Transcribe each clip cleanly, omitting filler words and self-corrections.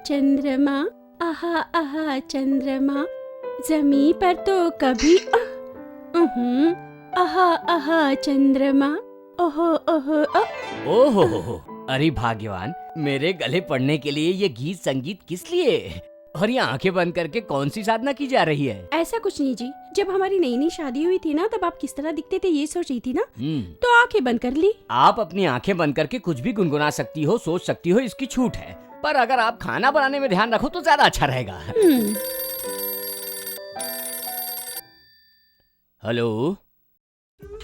चंद्रमा, आहा आहा चंद्रमा, जमीन पर तो कभी आहा आहा चंद्रमा, ओहो ओहो ओहो, अरे भाग्यवान, मेरे गले पड़ने के लिए ये गीत संगीत किस लिए? और ये आंखें बंद करके कौन सी साधना की जा रही है? ऐसा कुछ नहीं जी, जब हमारी नई नई शादी हुई थी ना, तब आप किस तरह दिखते थे ये सोच रही थी ना, तो आंखें बंद कर ली। आप अपनी आंखें बंद करके कुछ भी गुनगुना सकती हो, सोच सकती हो, इसकी छूट है। पर अगर आप खाना बनाने में ध्यान रखो तो ज्यादा अच्छा रहेगा। हेलो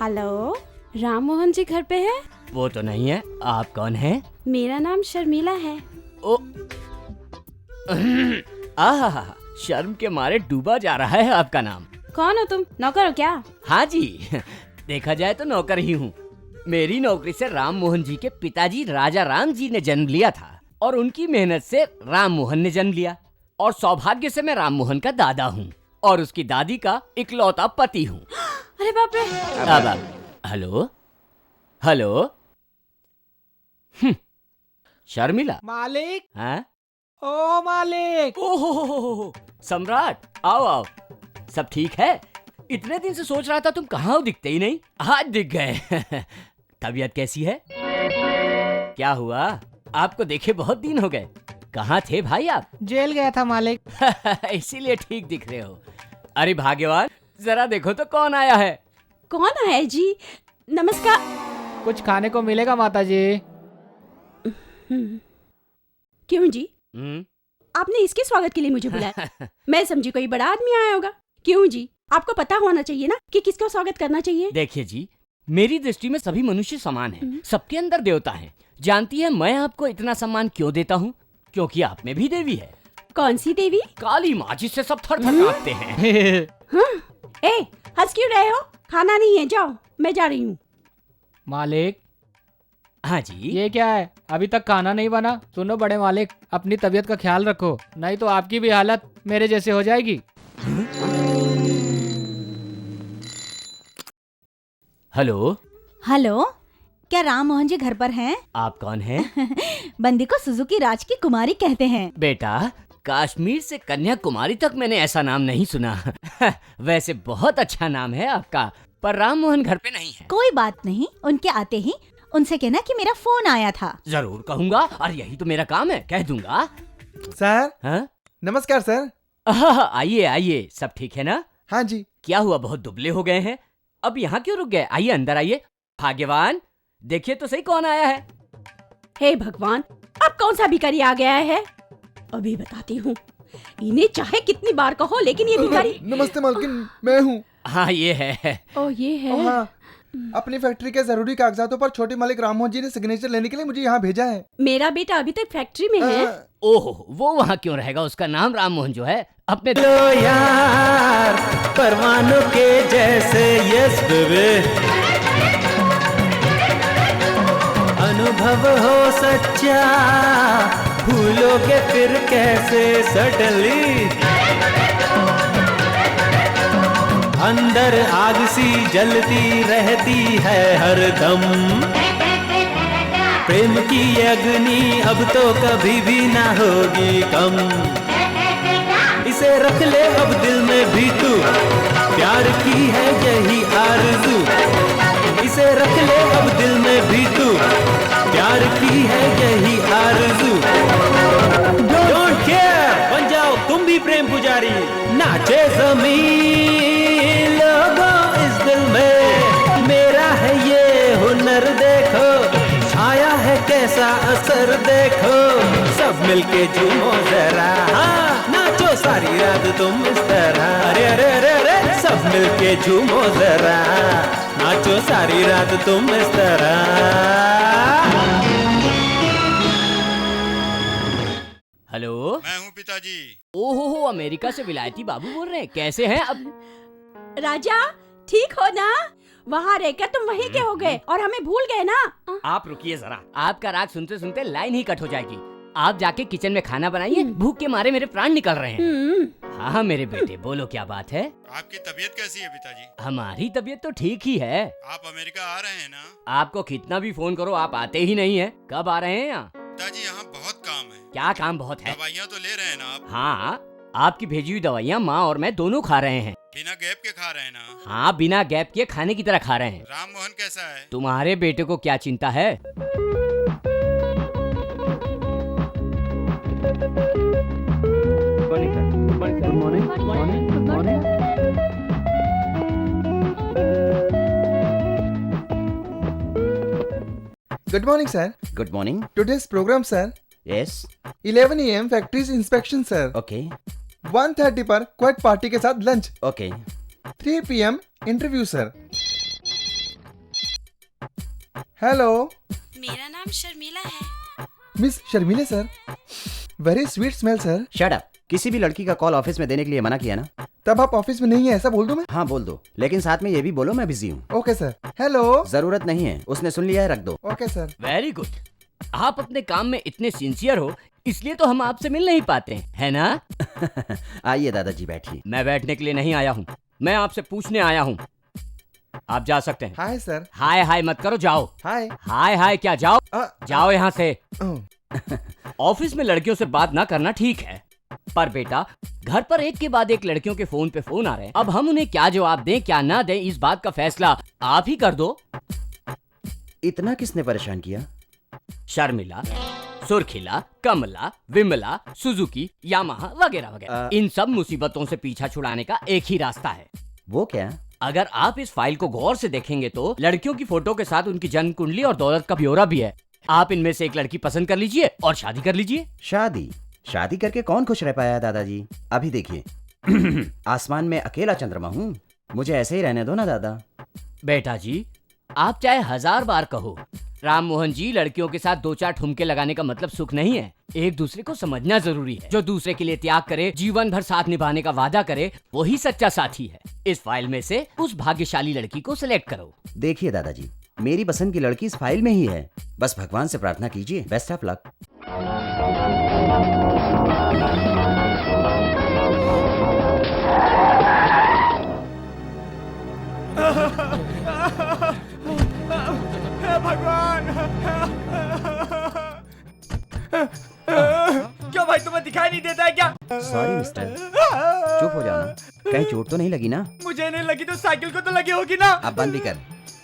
हेलो, राम मोहन जी घर पे है? वो तो नहीं है। आप कौन है? मेरा नाम शर्मिला है। ओ आहा, शर्म के मारे डूबा जा रहा है आपका नाम। कौन हो तुम? नौकर हो क्या? हाँ जी, देखा जाए तो नौकर ही हूँ। मेरी नौकरी से राम मोहन जी के पिताजी राजा राम जी ने जन्म लिया था और उनकी मेहनत से राम मोहन ने जन्म लिया, और सौभाग्य से मैं राम मोहन का दादा हूँ और उसकी दादी का इकलौता पति हूँ। अरे बाप रे! Hello hello, Sharmila. मालिक। हाँ? ओ मालिक। ओहो, सम्राट, आओ आओ। सब ठीक है? इतने दिन से सोच रहा था तुम कहाँ हो, दिखते ही नहीं। आज दिख गए। तबीयत कैसी है? क्या हुआ? आपको देखे बहुत दिन हो गए। कहाँ थे भाई आप? जेल गया था मालिक। इसीलिए ठीक दिख रहे हो। अरे भाग्यवान, जरा देखो तो कौन आया है। कौन आया है जी? नमस्कार। कुछ खाने को मिलेगा माता जी? क्यों जी? आपने इसके स्वागत के लिए मुझे बुलाया? मैं समझी कोई बड़ा आदमी आया होगा। क्यों जी? आपको पता होना चाहिए ना कि किसको स्वागत करना चाहिए। देखिए जी, मेरी दृष्टि में सभी मनुष्य समान हैं। सबके अंदर देवता है। जानती है मैं आपको इतना सम्मान क्यों देता हूँ? क्योंकि आप में भी देवी है। कौन सी देवी? काली माँ, जिससे सब थर थर कांपते हैं। ए, हंस क्यों रहे हो? खाना नहीं है, जाओ, मैं जा रही हूँ। मालिक। हाँ जी। ये क्या है? अभी तक खाना नहीं बना? सुनो बड़े मालिक, अपनी तबीयत का ख्याल रखो, नहीं तो आपकी भी हालत मेरे जैसे हो जाएगी। हेलो हेलो, क्या राम मोहन जी घर पर हैं? आप कौन हैं? बंदी को सुजुकी राज की कुमारी कहते हैं। बेटा, कश्मीर से कन्याकुमारी तक मैंने ऐसा नाम नहीं सुना। वैसे बहुत अच्छा नाम है आपका, पर राम मोहन घर पे नहीं है। कोई बात नहीं, उनके आते ही उनसे कहना कि मेरा फोन आया था। जरूर कहूँगा, और यही तो मेरा काम है, कह दूंगा। सर। हाँ? नमस्कार सर। आइए आइए, सब ठीक है ना? हाँ जी। क्या हुआ, बहुत दुबले हो गए हैं? अब यहाँ क्यों रुक गए? आइए अंदर आइए। भाग्यवान, देखिए तो सही कौन आया है। हे भगवान, अब कौन सा भिखारी आ गया है? अभी बताती हूँ। इन्हें चाहे कितनी बार कहो, लेकिन ये भिखारी। नमस्ते मालकिन, मैं हूँ। हाँ ये है। ओ ये है। हाँ, अपनी फैक्ट्री के जरूरी कागजातों पर छोटे मालिक राम मोहन जी ने सिग्नेचर लेने के लिए मुझे यहाँ भेजा है। मेरा बेटा अभी तक फैक्ट्री में है। ओहो, वो वहाँ क्यों रहेगा? उसका नाम राम मोहन जो है अपने लो यार, परवानों के जैसे यस बेबी, अनुभव हो सच्चा, भूलोगे फिर कैसे सडनली, अंदर आग सी जलती रहती है हरदम, प्रेम की अग्नि अब तो कभी भी ना होगी कम, इसे रख ले अब दिल में भी तू, प्यार की है यही आरज़ू, इसे रख ले अब दिल में भी तू, प्यार की है यही आरज़ू, डोंट केयर, बन जाओ तुम भी प्रेम पुजारी, नाचे ज़मीन लोगों दिल में, मेरा है ये हुनर देखो, छाया है कैसा असर देखो, सब मिलके झूमो जरा, हाँ नाचो सारी रात तुम इस तरह, अरे अरे अरे अरे सब मिलके झूमो जरा, नाचो सारी रात तुम इस तरह। हेलो, मैं हूँ पिताजी। ओहो, अमेरिका से विलायती बाबू बोल रहे हैं। कैसे हैं अब? राजा ठीक हो ना? वहाँ रहकर तुम वहीं के हो गए और हमें भूल गए ना? आप रुकिए जरा, आपका राग सुनते सुनते लाइन ही कट हो जाएगी। आप जाके किचन में खाना बनाइए, भूख के मारे मेरे प्राण निकल रहे हैं। हाँ मेरे बेटे, बोलो क्या बात है? आपकी तबीयत कैसी है पिताजी? हमारी तबीयत तो ठीक ही है। आप अमेरिका आ रहे हैं ना? आपको कितना भी फोन करो आप आते ही नहीं है। कब आ रहे हैं यहाँ? पिताजी यहाँ बहुत काम है। क्या काम बहुत है? दवाइयाँ तो ले रहे हैं ना आप? हाँ, आपकी भेजी हुई दवाइयाँ माँ और मैं दोनों खा रहे हैं। बिना गैप के खा रहे हैं ना? हाँ, बिना गैप के खाने की तरह खा रहे हैं। राम मोहन कैसा है? तुम्हारे बेटे को क्या चिंता है? Good morning sir. Good morning. Today's program sir, yes 11 AM factories inspection sir, okay 1:30 पर क्वाइट पार्टी के साथ lunch, okay 3 PM interview sir. Hello, मेरा नाम शर्मिला है। Miss Sharmile sir, very sweet smell sir. Shut up. किसी भी लड़की का कॉल ऑफिस में देने के लिए मना किया ना? तब आप ऑफिस में नहीं है ऐसा बोल दूं मैं? हाँ बोल दो, लेकिन साथ में ये भी बोलो मैं बिजी हूँ। Okay sir. हेलो। जरूरत नहीं है, उसने सुन लिया है, रख दो। Okay sir. Very good. आप अपने काम में इतने सिंसियर हो, इसलिए तो हम आपसे मिल नहीं पाते हैं, है ना? आइए दादाजी बैठिए। मैं बैठने के लिए नहीं आया हूँ, मैं आपसे पूछने आया हूँ। आप जा सकते हैं। Hi sir. हाय हाय मत करो, जाओ। हाय। हाय हाय क्या, जाओ जाओ यहाँ से। ओह, ऑफिस में लड़कियों से बात ना करना ठीक है, पर बेटा घर पर एक के बाद एक लड़कियों के फोन पे फोन आ रहे हैं। अब हम उन्हें क्या जवाब दें क्या ना दें, इस बात का फैसला आप ही कर दो। इतना किसने परेशान किया? शर्मिला, सुरखिला, कमला, विमला, सुजुकी, यामाहा वगैरह वगैरह। इन सब मुसीबतों से पीछा छुड़ाने का एक ही रास्ता है। वो क्या? अगर आप इस फाइल को गौर से देखेंगे तो लड़कियों की फोटो के साथ उनकी जन्म कुंडली और दौलत का ब्यौरा भी है। आप इनमें से एक लड़की पसंद कर लीजिए और शादी कर लीजिए। शादी? शादी करके कौन खुश रह पाया है दादाजी? अभी देखिए आसमान में अकेला चंद्रमा हूँ, मुझे ऐसे ही रहने दो ना दादा। बेटा जी, आप चाहे 1000 बार कहो, राम मोहन जी लड़कियों के साथ 2-4 ठुमके लगाने का मतलब सुख नहीं है। एक दूसरे को समझना जरूरी है। जो दूसरे के लिए त्याग करे, जीवन भर साथ निभाने का वादा करे, वही सच्चा साथी है। इस फाइल में से उस भाग्यशाली लड़की को सिलेक्ट करो। देखिए दादाजी, मेरी पसंद की लड़की इस फाइल में ही है, बस भगवान से प्रार्थना कीजिए। Best of luck. भगवान, क्या भाई तुम्हें दिखाई नहीं देता है क्या? सॉरी मिस्टर, चुप हो जाओ ना। कहीं चोट तो नहीं लगी ना? मुझे नहीं लगी तो साइकिल को तो लगी होगी ना? अब बंद भी कर।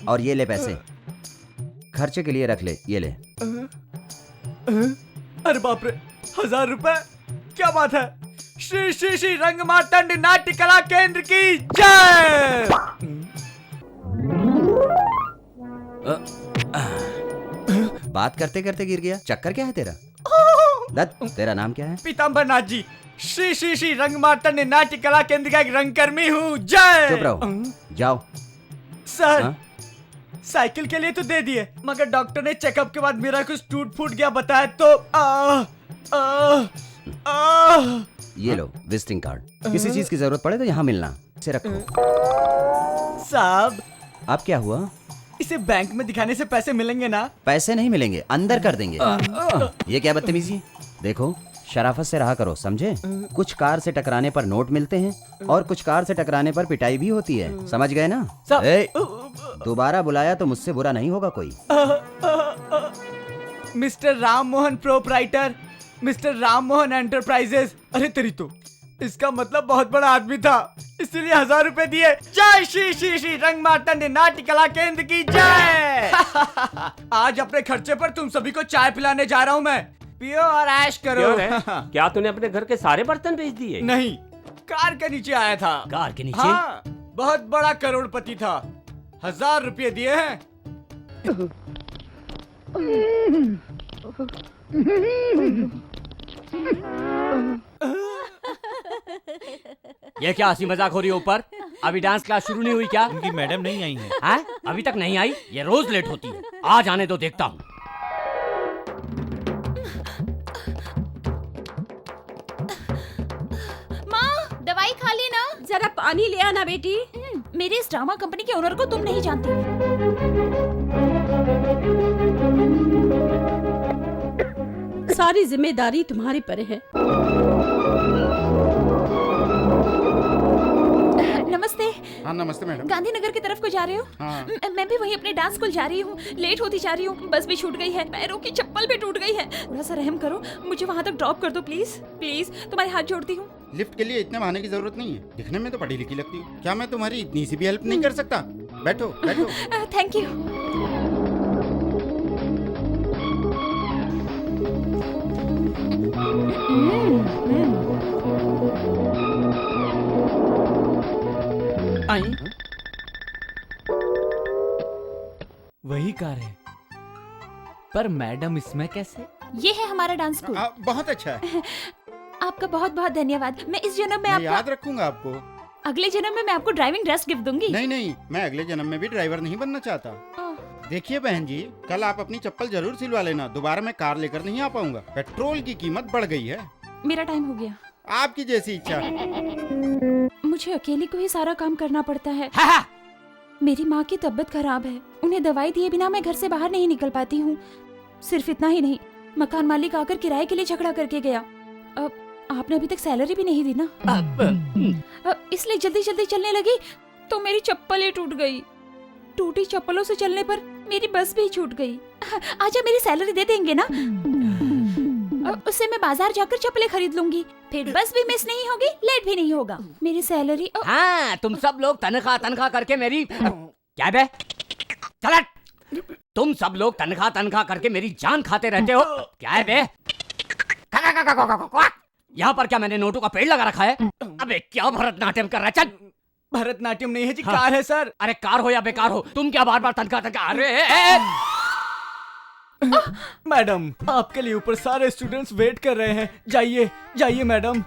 और ये ले पैसे, खर्चे के लिए रख ले, ये ले। अरे बाप रे, 1000 रुपए? क्या बात है। श्री श्री श्री रंग मार्तंड नाट्य कला केंद्र की जय। बात करते करते गिर गया, चक्कर क्या है तेरा? दत्त, तेरा नाम क्या है? पीताम्बर नाथ जी, श्री श्री श्री रंग मार्तंड नाट्य कला केंद्र का एक रंगकर्मी हूँ, जय। चुप रहो, जाओ। सर, हाँ? साइकिल के लिए तो दे दिए, मगर डॉक्टर ने चेकअप के बाद मेरा कुछ टूट फूट गया बताया तो ये लो विजिटिंग कार्ड, किसी चीज की जरूरत पड़े तो यहाँ मिलना। इसे रखो। साहब, अब क्या हुआ? इसे बैंक में दिखाने से पैसे मिलेंगे ना? पैसे नहीं मिलेंगे, अंदर कर देंगे। ये क्या बदतमीजी? देखो, शराफत से रहा करो, समझे? कुछ कार से टकराने पर नोट मिलते हैं और कुछ कार से टकराने पर पिटाई भी होती है, समझ गए ना? ए, दोबारा बुलाया तो मुझसे बुरा नहीं होगा कोई। Mister Ram Mohan proprietor, mister Ram Mohan enterprises. अरे तेरी तो, इसका मतलब बहुत बड़ा आदमी था, इसलिए 1000 रुपए दिए। जय श्री श्री श्री रंग मार्तंड नाट्य कला केंद्र की जय। आज अपने खर्चे पर तुम सभी को चाय पिलाने जा रहा हूँ मैं, पियो और ऐश करो। क्या तूने अपने घर के सारे बर्तन बेच दिए? नहीं, कार के नीचे आया था। कार के नीचे? हाँ, बहुत बड़ा करोड़पति था, 1000 रुपये दिए हैं। ये क्या हंसी मजाक हो रही है ऊपर? अभी डांस क्लास शुरू नहीं हुई क्या? उनकी मैडम नहीं आई है। हैं? अभी तक नहीं आई? ये रोज लेट होती है। आज आने दो, देखता हूँ। माँ, दवाई खा ली ना? जरा पानी ले आना बेटी। मेरे इस ड्रामा कंपनी के ओनर को तुम नहीं जानती। सारी जिम्मेदारी तुम्हारे पर है। नमस्ते। हाँ नमस्ते मैडम। गांधीनगर की तरफ को जा रहे हो? हाँ। मैं भी वहीं अपने डांस स्कूल जा रही हूँ। लेट होती जा रही हूँ। बस भी छूट गई है, पैरों की चप्पल भी टूट गई है। थोड़ा सा रहम करो, मुझे वहाँ तक ड्रॉप कर दो प्लीज। प्लीज, तुम्हारे हाथ जोड़ती हूँ। लिफ्ट के लिए इतने बहाने की जरूरत नहीं है। दिखने में तो पढ़ी लिखी लगती हो। क्या मैं तुम्हारी इतनी सी भी हेल्प नहीं कर सकता? बैठो बैठो। Thank you. आई वही कार है, पर मैडम इसमें कैसे? ये है हमारा डांस स्कूल। बहुत अच्छा है। आपका बहुत बहुत धन्यवाद। मैं इस जन्म में मैं आपको, याद रखूंगा आपको। अगले जन्म में मैं आपको ड्राइविंग ड्रेस गिफ्ट दूंगी। नहीं नहीं, मैं अगले जन्म में भी ड्राइवर नहीं बनना चाहता। देखिए बहन जी, कल आप अपनी चप्पल जरूर सिलवा लेना। दोबारा मैं कार लेकर नहीं आ पाऊंगा। पेट्रोल की कीमत बढ़ गई है। मेरा टाइम हो गया। आपकी जैसी इच्छा। मुझे अकेले को ही सारा काम करना पड़ता है। हाँ। मेरी माँ की तबीयत खराब है। उन्हें दवाई दिए बिना मैं घर से बाहर नहीं निकल पाती हूँ। सिर्फ इतना ही नहीं, मकान मालिक आकर किराए के लिए झगड़ा करके गया। अब आपने अभी तक सैलरी भी नहीं दी ना। इसलिए जल्दी जल्दी चलने लगी तो मेरी चप्पल ही टूट गई। टूटी चप्पलों से चलने पर मेरी बस भी छूट गई। आजा, मेरी सैलरी दे देंगे ना? उससे मैं बाजार जाकर चप्पलें खरीद लूंगी। फिर बस भी मिस नहीं होगी, लेट भी नहीं होगा। मेरी सैलरी। हाँ, तुम सब लोग तनख्वाह करके मेरी क्या बे? चल हट। तुम सब लोग तनख्वाह करके मेरी जान खाते रहते हो। क्या है बे? यहाँ पर क्या मैंने नोटों का पेड़ लगा रखा है? अबे क्या भरतनाट्यम कर रहा है? चल। भरतनाट्यम नहीं है जी, कार है सर। अरे कार हो या बेकार हो, तुम क्या बार बार तनख्वाह? अरे मैडम, आपके लिए ऊपर सारे स्टूडेंट्स वेट कर रहे हैं। जाइए जाइए मैडम,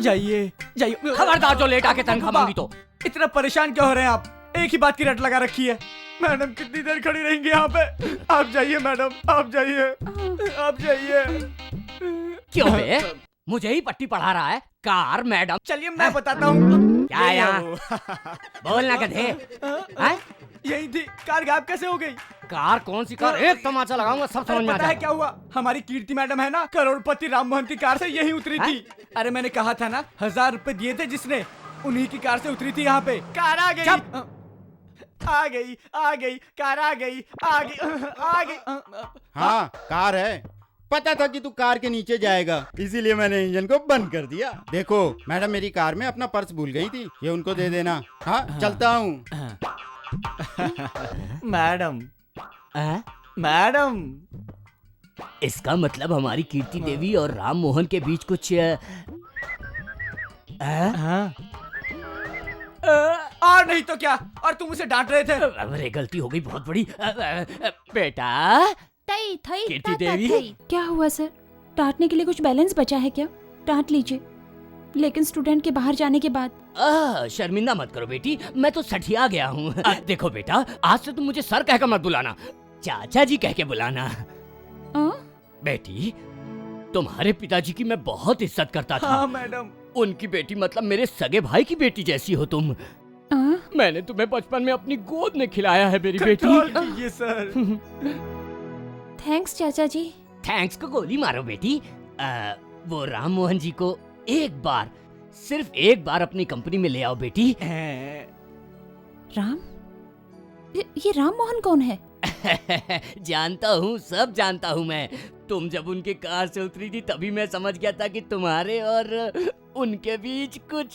जाइए जाइए। खबरदार जो लेट आके तनख्वाह मांगी तो। इतना परेशान क्यों हो रहे हैं आप? एक ही बात की रट लगा रखी है। मैडम कितनी देर खड़ी रहेंगी यहाँ पे? आप जाइए मैडम, आप जाइए, आप जाइए। क्यों बे? मुझे ही पट्टी पढ़ा रहा है? Car madam. चलिए मैं बताता हूँ। क्या यहाँ? बोलना गधे। यही थी। कार गायब कैसे हो गई? कार कौन सी कार? एक तमाचा लगाऊंगा, सब समझ में आ पता है जाएगा। क्या हुआ? हमारी कीर्ति मैडम है ना, करोड़पति राम मोहन की कार से यही उतरी थी। अरे मैंने कहा था ना, 1000 रुपए दिए थे जिसने, उन्हीं की कार से उतरी थी यहाँ पे। कार आ गई, आ गई, आ गई, कार आ गई, आ गई, आ गई। हाँ कार है। पता था कि तू कार के नीचे जाएगा, इसीलिए मैंने इंजन को बंद कर दिया। देखो मैडम, मेरी कार में अपना पर्स भूल गई थी, ये उनको दे देना। हाँ चलता हूँ। मैडम, मैडम, इसका मतलब हमारी कीर्ति देवी और राम मोहन के बीच कुछ और नहीं तो क्या? और तुम उसे डांट रहे थे। अरे गलती हो गई बहुत बड़ी। बेटा थई थई कीर्ति ता, ता, देवी। थई। क्या हुआ सर? डांटने के लिए कुछ बैलेंस बचा है क्या? डांट लीजिए, लेकिन स्टूडेंट के बाहर जाने के बाद। शर्मिंदा मत करो बेटी, मैं तो सठिया गया हूँ। देखो बेटा, आज से तुम मुझे सर कहकर मत बुलाना, चाचा जी कह के बुलाना। बेटी, तुम्हारे पिताजी की मैं बहुत इज्जत करता था। हाँ मैडम। उनकी बेटी मतलब मेरे सगे भाई की बेटी जैसी हो तुम। मैंने तुम्हें बचपन में अपनी गोद में खिलाया है मेरी बेटी। कीजिए सर। थैंक्स चाचा जी। थैंक्स को गोली मारो बेटी। वो राम मोहन जी को एक बार, सिर्फ एक बार अपनी कंपनी में ले आओ बेटी। राम? ये राम मोहन कौन है? जानता हूँ, सब जानता हूँ मैं। तुम जब उनके कार से उतरी थी तभी मैं समझ गया था कि तुम्हारे और उनके बीच कुछ।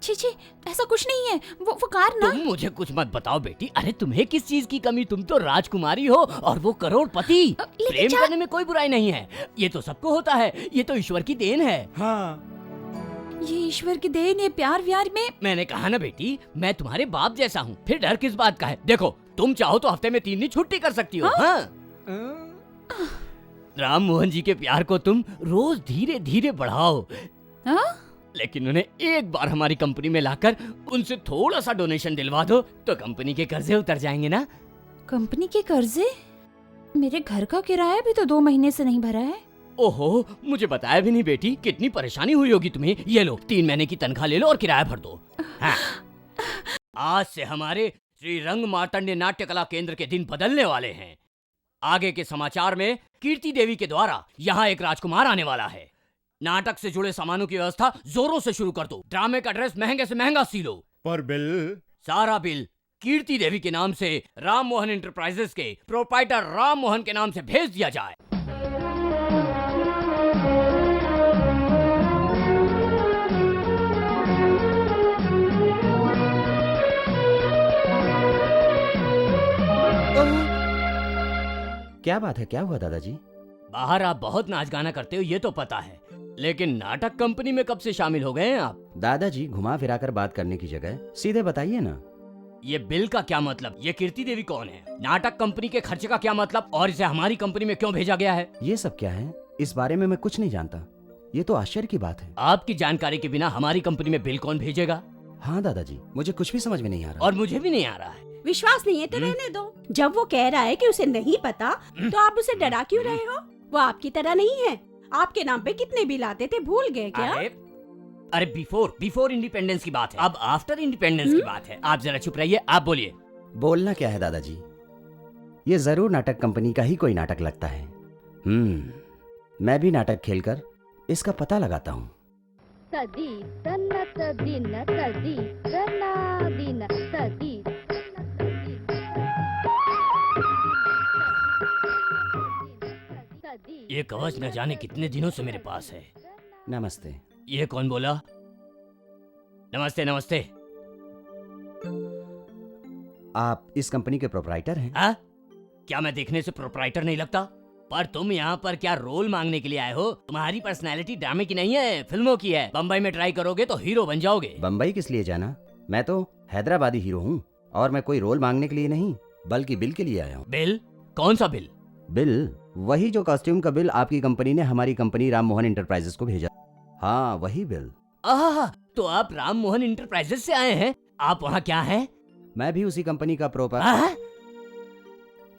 छी छी, ऐसा कुछ नहीं है। वो कार ना। तुम मुझे कुछ मत बताओ बेटी। अरे तुम्हें किस चीज की कमी? तुम तो राजकुमारी हो और वो करोड़पति। प्रेम करने में कोई बुराई नहीं है, ये तो सबको होता है, ये तो ईश्वर की देन है। हाँ ये ईश्वर की देन, ये प्यार व्यार में। मैंने कहा ना बेटी, मैं तुम्हारे बाप जैसा हूँ, फिर डर किस बात का है। देखो, तुम चाहो तो हफ्ते में 3 दिन छुट्टी कर सकती हो। हाँ? राम मोहन जी के प्यार को तुम रोज धीरे धीरे बढ़ाओ। हाँ? लेकिन उन्हें एक बार हमारी कंपनी में लाकर उनसे थोड़ा सा डोनेशन दिलवा दो तो कंपनी के कर्जे उतर जाएंगे ना। कंपनी के कर्जे? मेरे घर का किराया भी तो 2 महीने से नहीं भरा है। ओहो, मुझे बताया भी नहीं बेटी, कितनी परेशानी हुई होगी तुम्हें। ये लो 3 महीने की तनख्वाह ले लो और किराया भर दो। हाँ। आज से हमारे श्री रंग मार्तंड नाट्य कला केंद्र के दिन बदलने वाले हैं। आगे के समाचार में कीर्ति देवी के द्वारा यहाँ एक राजकुमार आने वाला है। नाटक से जुड़े सामानों की व्यवस्था जोरों से शुरू कर दो। ड्रामे का ड्रेस महंगे से महंगा सिलो। पर बिल? सारा बिल कीर्ति देवी के नाम से राम मोहन एंटरप्राइजेस के प्रोप्राइटर राम मोहन के नाम से भेज दिया जाए। क्या बात है, क्या हुआ दादाजी? बाहर आप बहुत नाच गाना करते हो ये तो पता है, लेकिन नाटक कंपनी में कब से शामिल हो गए हैं आप? दादाजी, घुमा फिरा कर बात करने की जगह सीधे बताइए ना। ये बिल का क्या मतलब? ये कीर्ति देवी कौन है? नाटक कंपनी के खर्चे का क्या मतलब? और इसे हमारी कंपनी में क्यों भेजा गया है? ये सब क्या है? इस बारे में मैं कुछ नहीं जानता। ये तो आश्चर्य की बात है। आपकी जानकारी के बिना हमारी कंपनी में बिल कौन भेजेगा? हाँ दादाजी, मुझे कुछ भी समझ में नहीं आ रहा। और मुझे भी नहीं आ रहा है। विश्वास नहीं है तो रहने दो। जब वो कह रहा है कि उसे नहीं पता, तो आप उसे डरा क्यों रहे हो? वो आपकी तरह नहीं है। आपके नाम पे कितने बिल आते थे, भूल गए क्या? अरे बिफोर इंडिपेंडेंस की बात है, अब आफ्टर इंडिपेंडेंस की बात है। आप जरा चुप रहिए, आप बोलिए। बोलना क्या है दादाजी, ये जरूर नाटक कंपनी का ही कोई नाटक लगता है। मैं भी नाटक खेलकर इसका पता लगाता हूँ। सदी तन्नत दिन सदी रना दिन सदी। ये कवच न जाने कितने दिनों से मेरे पास है। नमस्ते। ये कौन बोला? नमस्ते नमस्ते। आप इस कंपनी के प्रोप्राइटर हैं? हाँ? क्या मैं देखने से प्रोप्राइटर नहीं लगता? पर तुम यहाँ पर क्या रोल मांगने के लिए आए हो? तुम्हारी पर्सनैलिटी ड्रामे की नहीं है, फिल्मों की है। बम्बई में ट्राई करोगे तो हीरो बन जाओगे। बम्बई किस लिए जाना? मैं तो हैदराबादी हीरो हूँ और मैं कोई रोल मांगने के लिए नहीं बल्कि बिल के लिए आया हूँ। बिल? कौन सा बिल? बिल वही जो कॉस्ट्यूम का बिल आपकी कंपनी ने हमारी कंपनी राम मोहन एंटरप्राइजेस को भेजा। हाँ वही बिल। तो आप राम मोहन एंटरप्राइजेस से आए हैं? आप वहाँ क्या हैं? मैं भी उसी कंपनी का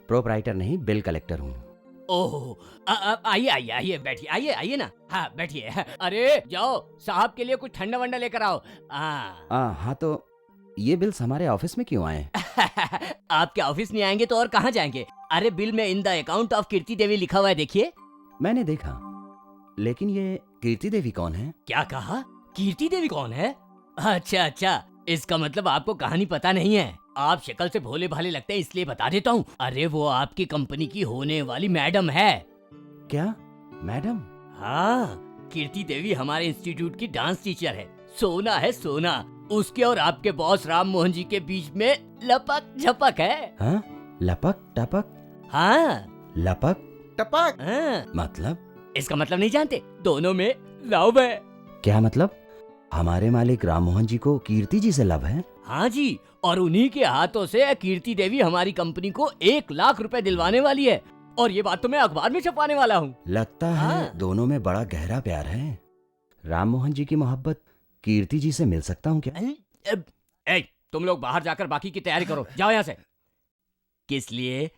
प्रोप्राइटर नहीं, बिल कलेक्टर हूँ। ओह, आइए आइए आइए, बैठिए, आइए ना। हाँ बैठिए। अरे जाओ, साहब के लिए कुछ ठंडा वंडा लेकर आओ। हाँ तो ये बिल्स हमारे ऑफिस में क्यों आए? आपके ऑफिस नहीं आएंगे तो और कहाँ जाएंगे? अरे बिल में इन द अकाउंट ऑफ कीर्ति देवी लिखा हुआ है, देखिए। मैंने देखा, लेकिन ये कीर्ति देवी कौन है? क्या कहा? कीर्ति देवी कौन है? अच्छा, इसका मतलब आपको कहानी पता नहीं है। आप शक्ल से भोले भाले लगते हैं इसलिए बता देता हूँ। अरे वो आपकी कंपनी की होने वाली मैडम है। क्या मैडम? हाँ, कीर्ति देवी हमारे इंस्टीट्यूट की डांस टीचर है। सोना है सोना। उसके और आपके बॉस राम मोहन जी के बीच में लपक झपक है। हाँ? लपक टपक? हाँ, लपक टपक? हाँ। मतलब? इसका मतलब नहीं जानते? दोनों में लव है। क्या मतलब? हमारे मालिक राम मोहन जी को कीर्ति जी से लव है? हाँ जी, और उन्हीं के हाथों से कीर्ति देवी हमारी कंपनी को 1 लाख रुपए दिलवाने वाली है। और ये बात तो मैं अखबार में छपवाने वाला हूँ। लगता है दोनों में बड़ा गहरा प्यार है। राम मोहन जी की मोहब्बत कीर्ति जी से मिल सकता हूँ क्या? तुम लोग बाहर जाकर बाकी की तैयारी करो, जाओ यहाँ से। किस लिए?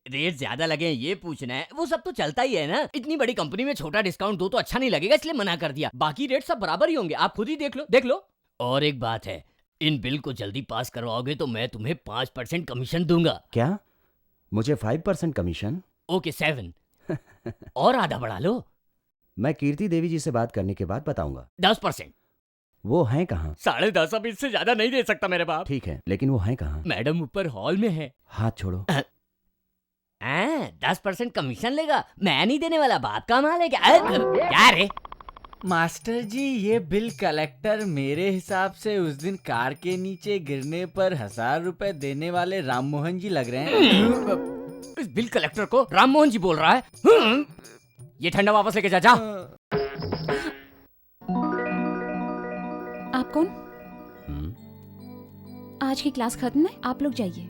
रेट ज्यादा लगे ये पूछना है? वो सब तो चलता ही है ना। इतनी बड़ी कंपनी में छोटा डिस्काउंट दो तो अच्छा नहीं लगेगा, इसलिए मना कर दिया। बाकी रेट सब बराबर ही होंगे, आप खुद ही देख लो। और एक बात है, इन बिल को जल्दी पास करवाओगे तो मैं तुम्हें 5% कमीशन दूंगा। क्या? मुझे 5% कमीशन? ओके 7। और आधा बढ़ा लो। मैं कीर्ति देवी जी से बात करने के बाद बताऊंगा। 10%। वो हैं कहाँ? 10.5, अब इससे ज्यादा नहीं दे सकता मेरे बाप। ठीक है, लेकिन वो हैं कहाँ? मैडम ऊपर हॉल में है। हाथ छोड़ो। 10% कमीशन लेगा? मैं नहीं देने वाला, बाप का माल है क्या रे? मास्टर जी, ये बिल कलेक्टर मेरे हिसाब से उस दिन कार के नीचे गिरने पर 1000 रुपए देने वाले राम मोहन जी लग रहे हैं। इस बिल कलेक्टर को राम मोहन जी बोल रहा है? ये ठंडा वापस लेके जा। आप कौन? हम्म, आज की क्लास खत्म है, आप लोग जाइए।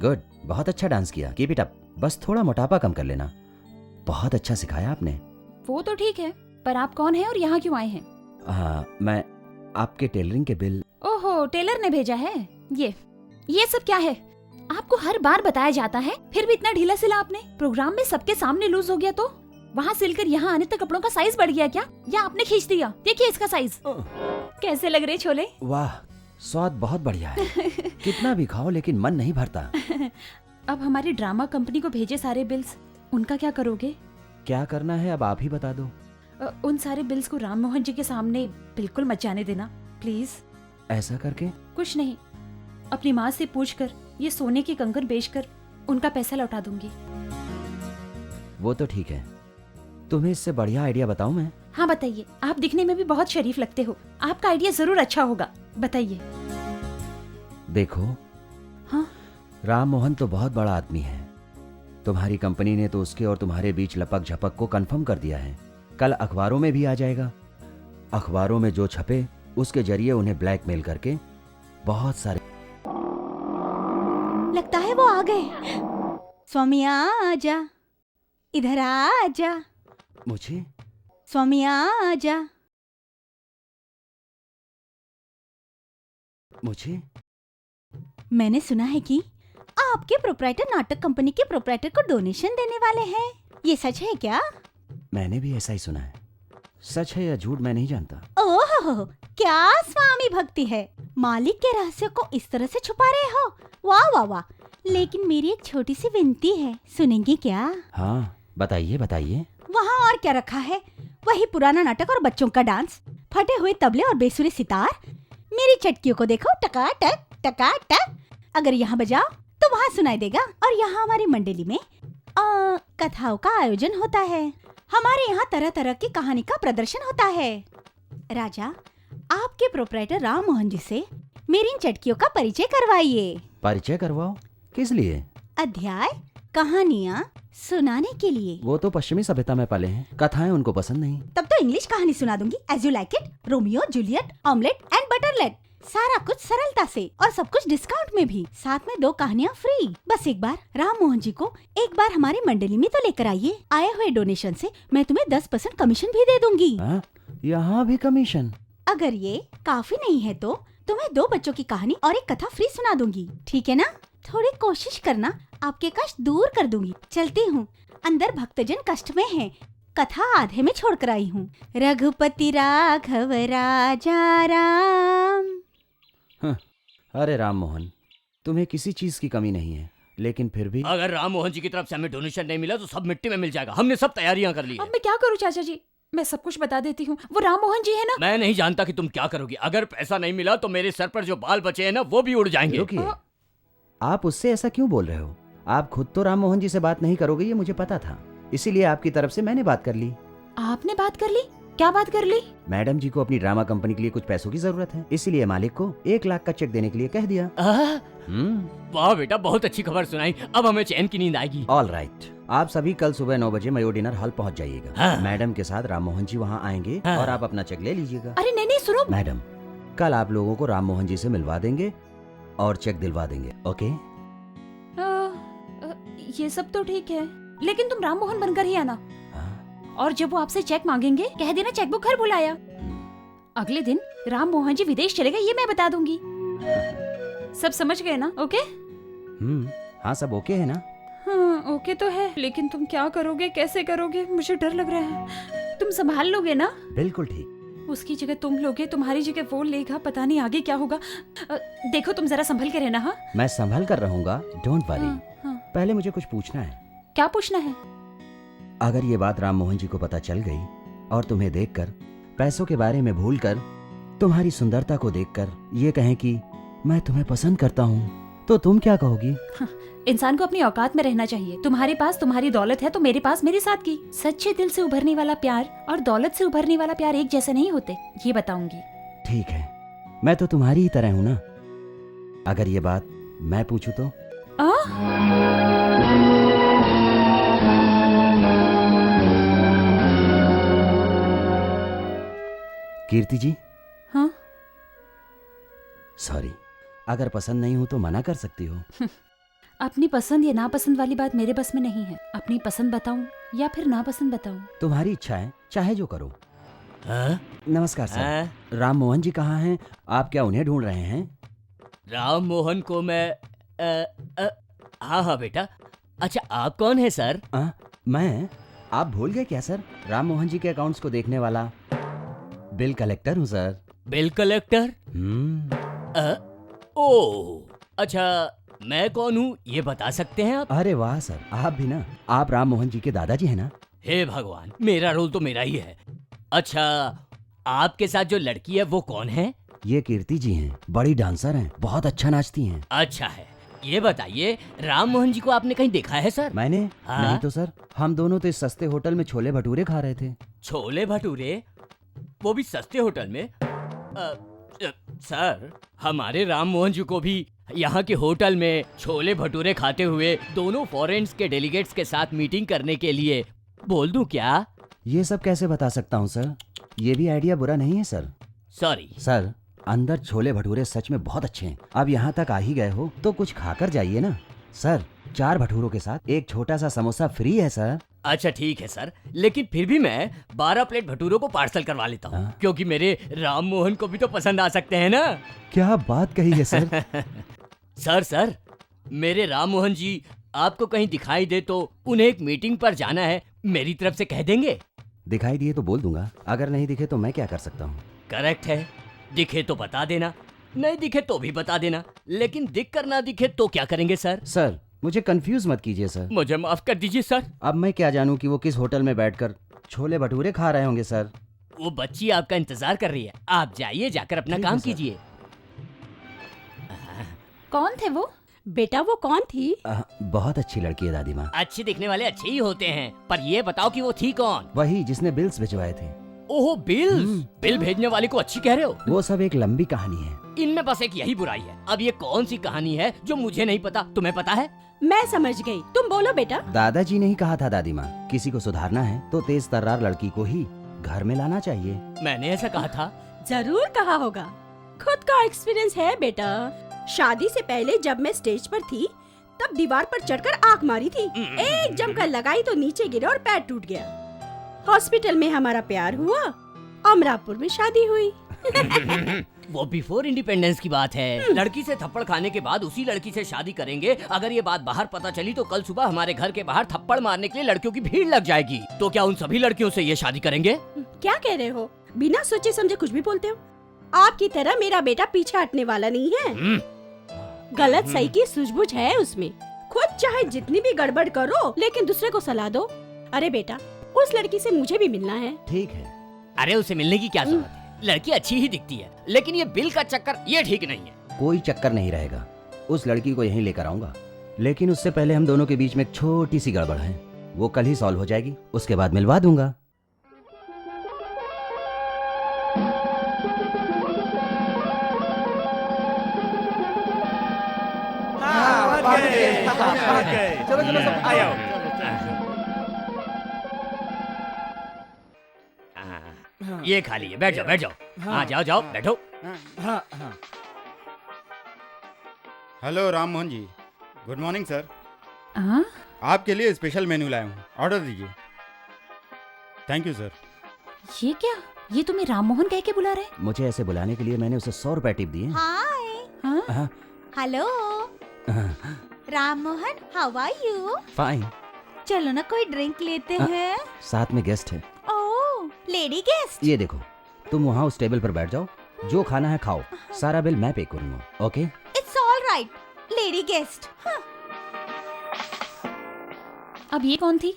गुड, बहुत अच्छा डांस किया, कीप इट अप। बस थोड़ा मोटापा कम कर लेना। बहुत अच्छा सिखाया आपने। वो तो ठीक है, पर आप कौन हैं और यहाँ क्यों आए हैं? हाँ, मैं आपके टेलरिंग के बिल। ओहो, टेलर ने भेजा है। ये सब क्या है? आपको हर बार बताया जाता है, फिर भी इतना ढीला सिला आपने। प्रोग्राम में सबके सामने लूज हो गया तो वहाँ सिलकर यहाँ आने तक कपड़ों का साइज बढ़ गया क्या, या आपने खींच दिया? देखिए इसका साइज। कैसे लग रहे छोले? वाह, स्वाद बहुत बढ़िया है। कितना भी खाओ लेकिन मन नहीं भरता। अब हमारी ड्रामा कंपनी को भेजे सारे बिल्स, उनका क्या करोगे? क्या करना है अब आप ही बता दो। उन सारे बिल्स को राम मोहन जी के सामने बिल्कुल मत जाने देना, प्लीज। ऐसा करके? कुछ नहीं, अपनी माँ से पूछकर ये सोने की कंगन बेचकर उनका पैसा लौटा दूंगी। वो तो ठीक है, तुम्हें इससे बढ़िया आइडिया बताऊं मैं? हाँ बताइए, आप दिखने में भी बहुत शरीफ लगते हो, आपका आइडिया जरूर अच्छा होगा, बताइए। देखो, हाँ? राम मोहन तो बहुत बड़ा आदमी है। तुम्हारी कंपनी ने तो उसके और तुम्हारे बीच लपक झपक को कंफर्म कर दिया है। कल अखबारों में भी आ जाएगा। अखबारों में जो छपे उसके जरिए उन्हें ब्लैकमेल करके बहुत सारे। लगता है वो आ गए। स्वामी आजा, इधर आजा। मुझे? स्वामी आजा। मुझे? मैंने सुना है कि आपके प्रोप्राइटर नाटक कंपनी के प्रोप्राइटर को डोनेशन देने वाले हैं। ये सच है क्या? मैंने भी ऐसा ही सुना है। सच है या झूठ मैं नहीं जानता। ओह, क्या स्वामी भक्ति है। मालिक के रहस्य को इस तरह से छुपा रहे हो। वाह वाह वाह। लेकिन मेरी एक छोटी सी विनती है, सुनेंगे क्या? हाँ, बताइए बताइए। वहाँ और क्या रखा है? वही पुराना नाटक और बच्चों का डांस, फटे हुए तबले और बेसुरे सितार। मेरी चटकियों को देखो, टकाटक टकाटक। अगर यहाँ बजाओ तो वहाँ सुनाई देगा। और यहाँ हमारी मंडली में कथाओं का आयोजन होता है। हमारे यहाँ तरह तरह की कहानी का प्रदर्शन होता है। राजा, आपके प्रोप्राइटर राम मोहन जी से मेरी इन चटकियों का परिचय करवाइए। परिचय करवाओ? किस लिए? अध्याय, कहानियाँ सुनाने के लिए। वो तो पश्चिमी सभ्यता में पले हैं, कथाएं उनको पसंद नहीं। तब तो इंग्लिश कहानी सुना दूंगी। As you like it, Romeo Juliet, omelette and butterlet. सारा कुछ सरलता से और सब कुछ डिस्काउंट में भी। साथ में 2 कहानियाँ फ्री। बस एक बार राम मोहन जी को एक बार हमारी मंडली में तो लेकर आइए। आए हुए डोनेशन से मैं तुम्हें 10% कमीशन भी दे दूंगी। यहाँ भी कमीशन? अगर ये काफी नहीं है तो तुम्हें 2 बच्चों की कहानी और एक कथा फ्री सुना दूंगी, ठीक है ना? थोड़ी कोशिश करना, आपके कष्ट दूर कर दूंगी। चलती हूँ, अंदर भक्तजन कष्ट में हैं। कथा आधे में छोड़कर आई हूँ। रघुपति राघव राजा राम। अरे राम मोहन, तुम्हें किसी चीज की कमी नहीं है, लेकिन फिर भी। अगर राम मोहन जी की तरफ से हमें डोनेशन नहीं मिला तो सब मिट्टी में मिल जाएगा। हमने सब तैयारियां कर ली है। अब मैं क्या करूँ चाचा जी? मैं सब कुछ बता देती हूँ। वो राम मोहन जी है ना? मैं नहीं जानता कि तुम क्या करोगी। अगर पैसा नहीं मिला तो मेरे सर पर जो बाल बचे हैं ना, वो भी उड़ जाएंगे। रुकिए, आप उससे ऐसा क्यों बोल रहे हो? आप खुद तो राम मोहन जी से बात नहीं करोगे, ये मुझे पता था। इसीलिए आपकी तरफ से मैंने बात कर ली। आपने बात कर ली? क्या बात कर ली? मैडम जी को अपनी ड्रामा कंपनी के लिए कुछ पैसों की जरूरत है, इसीलिए मालिक को 1 लाख का चेक देने के लिए कह दिया। वाह बेटा, बहुत अच्छी खबर सुनाई। अब हमें चैन की नींद आएगी। ऑल राइट, आप सभी कल सुबह 9 बजे मयो डिनर हॉल पहुंच जाइएगा। हाँ। मैडम के साथ राम मोहन जी वहाँ आएंगे। हाँ। और आप अपना चेक ले लीजिएगा। अरे नहीं, सुनो। मैडम, कल आप लोगों को राम मोहन जी से मिलवा देंगे और चेक दिलवा देंगे, ओके? ये सब तो ठीक है, लेकिन तुम राम मोहन बनकर ही आना। और जब वो आपसे चेक मांगेंगे, कह देना चेकबुक घर बुलाया। अगले दिन राम मोहन जी विदेश चले गए, ये मैं बता दूंगी। सब समझ गए ना? ओके? हाँ, सब ओके है ना? हाँ, ओके तो है, लेकिन तुम क्या करोगे, कैसे करोगे? मुझे डर लग रहा है। तुम संभाल लोगे ना? बिल्कुल ठीक। उसकी जगह तुम लोगे, तुम्हारी जगह वो लेगा, पता नहीं आगे क्या होगा। देखो तुम जरा संभल के रहना। हाँ, मैं संभल कर रहूंगा, डोंट वरी। पहले मुझे कुछ पूछना है। क्या पूछना है? अगर ये बात राम मोहन जी को पता चल गई और तुम्हें देखकर, पैसों के बारे में भूलकर, तुम्हारी सुंदरता को देखकर ये कहें कि मैं तुम्हें पसंद करता हूँ, तो तुम क्या कहोगी? इंसान को अपनी औकात में रहना चाहिए। तुम्हारे पास तुम्हारी दौलत है तो मेरे पास मेरी सादगी। सच्चे दिल से उभरने वाला प्यार और दौलत से उभरने वाला प्यार एक जैसे नहीं होते, ये बताऊंगी। ठीक है, मैं तो तुम्हारी ही तरह हूँ ना। अगर ये बात मैं पूछूं तो? कीर्ति जी, हाँ? सॉरी, अगर पसंद नहीं हो तो मना कर सकती हो। अपनी पसंद या नापसंद वाली बात मेरे बस में नहीं है। अपनी पसंद बताऊं या फिर नापसंद बताऊं? तुम्हारी इच्छा है, चाहे जो करो। हाँ? नमस्कार सर। हाँ? राम मोहन जी कहाँ हैं? आप क्या उन्हें ढूंढ रहे हैं? राम मोहन को मैं हाँ हाँ बेटा। अच्छा, आप कौन है सर? मैं? आप भूल गए क्या सर? राम मोहन जी के अकाउंट्स को देखने वाला बिल कलेक्टर हूँ सर। Bill collector? ओह, अच्छा, मैं कौन हूँ ये बता सकते हैं आप? अरे वाह सर, आप भी ना। आप राम मोहन जी के दादाजी हैं ना? हे भगवान, मेरा रोल तो मेरा ही है। अच्छा, आपके साथ जो लड़की है वो कौन है? ये कीर्ति जी हैं, बड़ी डांसर हैं, बहुत अच्छा नाचती हैं। अच्छा है, ये बताइए राम मोहन जी को आपने कहीं देखा है सर? मैंने? हाँ? नहीं तो सर, हम दोनों तो इस सस्ते होटल में छोले भटूरे खा रहे थे। छोले भटूरे? वो भी सस्ते होटल में? सर, हमारे राम मोहन जी को भी यहाँ के होटल में छोले भटूरे खाते हुए दोनों फॉरेन्स के डेलीगेट्स के साथ मीटिंग करने के लिए बोल दूं क्या? ये सब कैसे बता सकता हूँ सर? ये भी आइडिया बुरा नहीं है सर। सॉरी सर, अंदर छोले भटूरे सच में बहुत अच्छे हैं। अब यहाँ तक आ ही गए हो तो कुछ खाकर जाइए ना। सर, 4 भटूरों के साथ एक छोटा सा समोसा फ्री है सर। अच्छा ठीक है सर, लेकिन फिर भी मैं 12 प्लेट भटूरों को पार्सल करवा लेता हूँ, क्योंकि मेरे राम मोहन को भी तो पसंद आ सकते हैं ना। क्या बात कही है सर। सर, मेरे राम मोहन जी आपको कहीं दिखाई दे तो उन्हें एक मीटिंग पर जाना है, मेरी तरफ से कह देंगे? दिखाई दिए तो बोल दूंगा, अगर नहीं दिखे तो मैं क्या कर सकता हूँ? करेक्ट है, दिखे तो बता देना, नहीं दिखे तो भी बता देना, लेकिन दिख कर ना दिखे तो क्या करेंगे सर? सर, मुझे कंफ्यूज मत कीजिए सर। मुझे माफ कर दीजिए सर। अब मैं क्या जानूं कि वो किस होटल में बैठकर छोले भटूरे खा रहे होंगे सर। वो बच्ची आपका इंतजार कर रही है, आप जाइए, जाकर अपना काम कीजिए। कौन थे वो? बेटा वो कौन थी? बहुत अच्छी लड़की है दादी माँ। अच्छे दिखने वाले अच्छे ही होते हैं, पर ये बताओ कि वो थी कौन? वही जिसने बिल्स भिजवाए थे। ओहो, बिल्स? बिल भेजने वाले को अच्छी कह रहे हो? वो सब एक लंबी कहानी है। इनमें बस एक यही बुराई है। अब ये कौन सी कहानी है जो मुझे नहीं पता, तुम्हें पता है? मैं समझ गई, तुम बोलो बेटा। दादाजी ने ही कहा था दादी माँ, किसी को सुधारना है तो तेज तर्रार लड़की को ही घर में लाना चाहिए। मैंने ऐसा कहा था? जरूर कहा होगा, खुद का एक्सपीरियंस है बेटा। शादी से पहले जब मैं स्टेज पर थी तब दीवार पर चढ़कर आंख मारी थी, एक जमकर लगाई तो नीचे गिरे और पैर टूट गया। हॉस्पिटल में हमारा प्यार हुआ, अमरापुर में शादी हुई। वो बिफोर इंडिपेंडेंस की बात है। लड़की से थप्पड़ खाने के बाद उसी लड़की से शादी करेंगे। अगर ये बात बाहर पता चली तो कल सुबह हमारे घर के बाहर थप्पड़ मारने के लिए लड़कियों की भीड़ लग जाएगी। तो क्या उन सभी लड़कियों से ये शादी करेंगे? क्या कह रहे हो? बिना सोचे समझे कुछ भी बोलते हो। आपकी तरह मेरा बेटा पीछे हटने वाला नहीं है। गलत सही की सूझबूझ है उसमें। खुद चाहे जितनी भी गड़बड़ करो, लेकिन दूसरे को सलाह दो। अरे बेटा, उस लड़की से मुझे भी मिलना है। ठीक है। अरे उसे मिलने की क्या जरूरत है? लड़की अच्छी ही दिखती है, लेकिन ये बिल का चक्कर ये ठीक नहीं है। कोई चक्कर नहीं रहेगा, उस लड़की को यहीं लेकर आऊंगा, लेकिन उससे पहले हम दोनों के बीच में एक छोटी सी गड़बड़ है, वो कल ही सॉल्व हो जाएगी, उसके बाद मिलवा दूंगा। चलो चलो सब आओ। ये खा लीजिए, बैठ जाओ बैठ जाओ। हाँ जाओ जाओ बैठो। Hello Ram Mohan ji, good morning sir. हाँ? आपके लिए स्पेशल मेन्यू लाया हूँ, ऑर्डर दीजिए। Thank you sir. ये क्या? ये तुम्हें राम मोहन कह के बुला रहे? मुझे ऐसे बुलाने के लिए मैंने उसे 100 रुपए टिप दिए। हाँ? Hello Ram Mohan, how are you? Fine. चलो ना कोई ड्रिंक लेते हैं। साथ में गेस्ट है। ओह, लेडी गेस्ट। ये देखो, तुम वहाँ उस टेबल पर बैठ जाओ, जो खाना है खाओ, सारा बिल मैं पे करूँगा। Okay? It's all right, lady guest. अब ये कौन थी?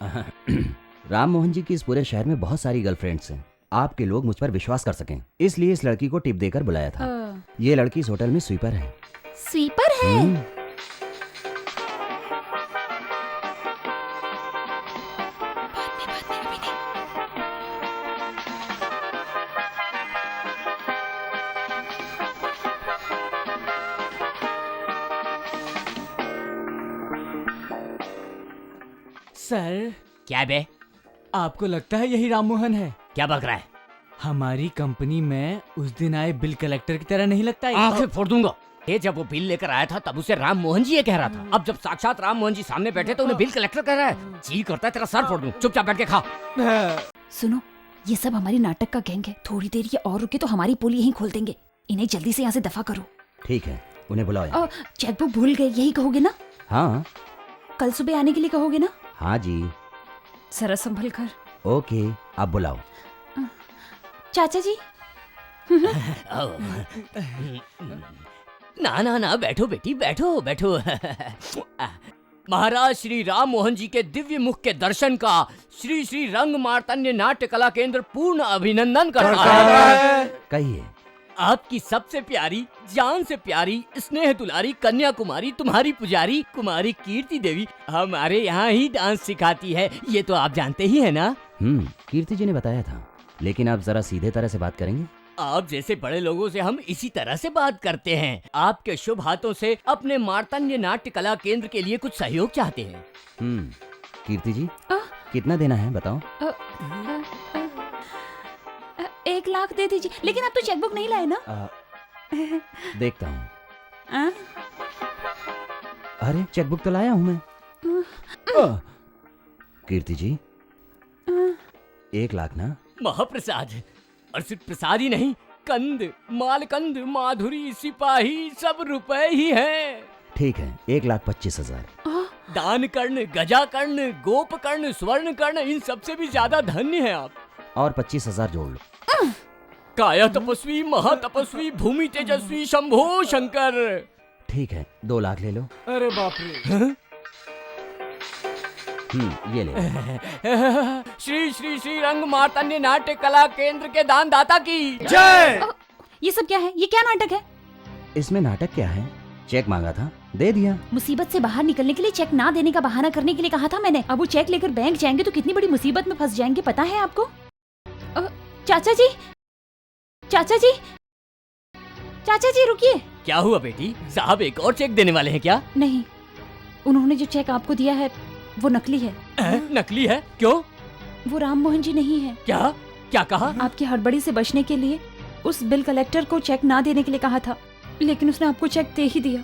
राम मोहन जी की इस पूरे शहर में बहुत सारी गर्लफ्रेंड्स हैं। आपके लोग मुझ पर विश्वास कर सकें, इसलिए इस लड़की को टिप देकर बुलाया था। ये लड़की इस होटल में स्वीपर है। स्वीपर है? सर, क्या बे? आपको लगता है यही राम मोहन है? क्या बक रहा है? हमारी कंपनी में उस दिन आए बिल कलेक्टर की तरह नहीं लगता है? आंखें फोड़ दूंगा। ये जब वो बिल लेकर आया था तब उसे राम मोहन जी ये कह रहा था। अब जब साक्षात राम मोहन जी सामने बैठे तो उन्हें बिल कलेक्टर कह रहा है। जी करता है तेरा सर फोड़ दूं। चुपचाप बैठ के खा। सुनो, ये सब हमारी नाटक का गैंग है। थोड़ी देर ये और रुके तो हमारी पोल यहीं खोल देंगे। इन्हें जल्दी से यहाँ से दफा करो। ठीक है, उन्हें बुलाओ यहाँ। चेकबुक भूल गए, यही कहोगे ना? हाँ कल सुबह आने के लिए कहोगे ना? हाँ जी। जरा संभल कर। ओके, आप बुलाओ। चाचा जी। ना ना ना, बैठो बेटी, बैठो बैठो। महाराज श्री राम मोहन जी के दिव्य मुख के दर्शन का श्री श्री रंग मार्तंड नाट्य कला केंद्र पूर्ण अभिनंदन करता है। कहिए। आपकी सबसे प्यारी, जान से प्यारी, स्नेह दुलारी कन्या कुमारी, तुम्हारी पुजारी कुमारी कीर्ति देवी हमारे यहाँ ही डांस सिखाती है। ये तो आप जानते ही है ना? कीर्ति जी ने बताया था, लेकिन आप जरा सीधे तरह से बात करेंगे? आप जैसे बड़े लोगों से हम इसी तरह से बात करते हैं। आपके शुभ हाथों से अपने मार्तंड नाट्य कला केंद्र के लिए कुछ सहयोग चाहते हैं। कीर्ति जी, कितना देना है बताओ? 1 लाख दे दीजिए। लेकिन आप तो चेकबुक नहीं लाए ना? देखता हूँ। अरे चेकबुक तो लाया हूँ मैं। कीर्ति जी, 1 लाख ना? महाप्रसाद, और सिर्फ प्रसाद ही नहीं, कंद, मालकंद, माधुरी, सिपाही सब रुपए ही हैं। ठीक है, 1,25,000। दान कर्ण, गजा कर्ण, गोप कर्ण, स्वर्ण कर्ण, इन सबसे भी ज्यादा धन्य हैं आप। और 25,000 जोड़ लो। काया तपस्वी, महातपस्वी, भूमि तेजस्वी, शंभो शंकर। ठीक है, 2 लाख ले लो। अरे बाप रे। ये ले। श्री श्री श्री रंग मार्तंड नाट्य कला केंद्र के दानदाता की जय। ये सब क्या है? ये क्या नाटक है? इसमें नाटक क्या है? चेक मांगा था, दे दिया। मुसीबत से बाहर निकलने के लिए चेक ना देने का बहाना करने के लिए कहा था मैंने। अब वो चेक लेकर बैंक जाएंगे तो कितनी बड़ी मुसीबत में फंस जाएंगे, पता है आपको? चाचा जी, चाचा जी, चाचा जी रुकिए। क्या हुआ बेटी? साहब एक और चेक देने वाले हैं क्या? नहीं, उन्होंने जो चेक आपको दिया है वो नकली है। नकली है? क्यों? वो राम मोहन जी नहीं है। क्या? क्या कहा? आपकी हड़बड़ी से बचने के लिए उस बिल कलेक्टर को चेक ना देने के लिए कहा था, लेकिन उसने आपको चेक दे ही दिया।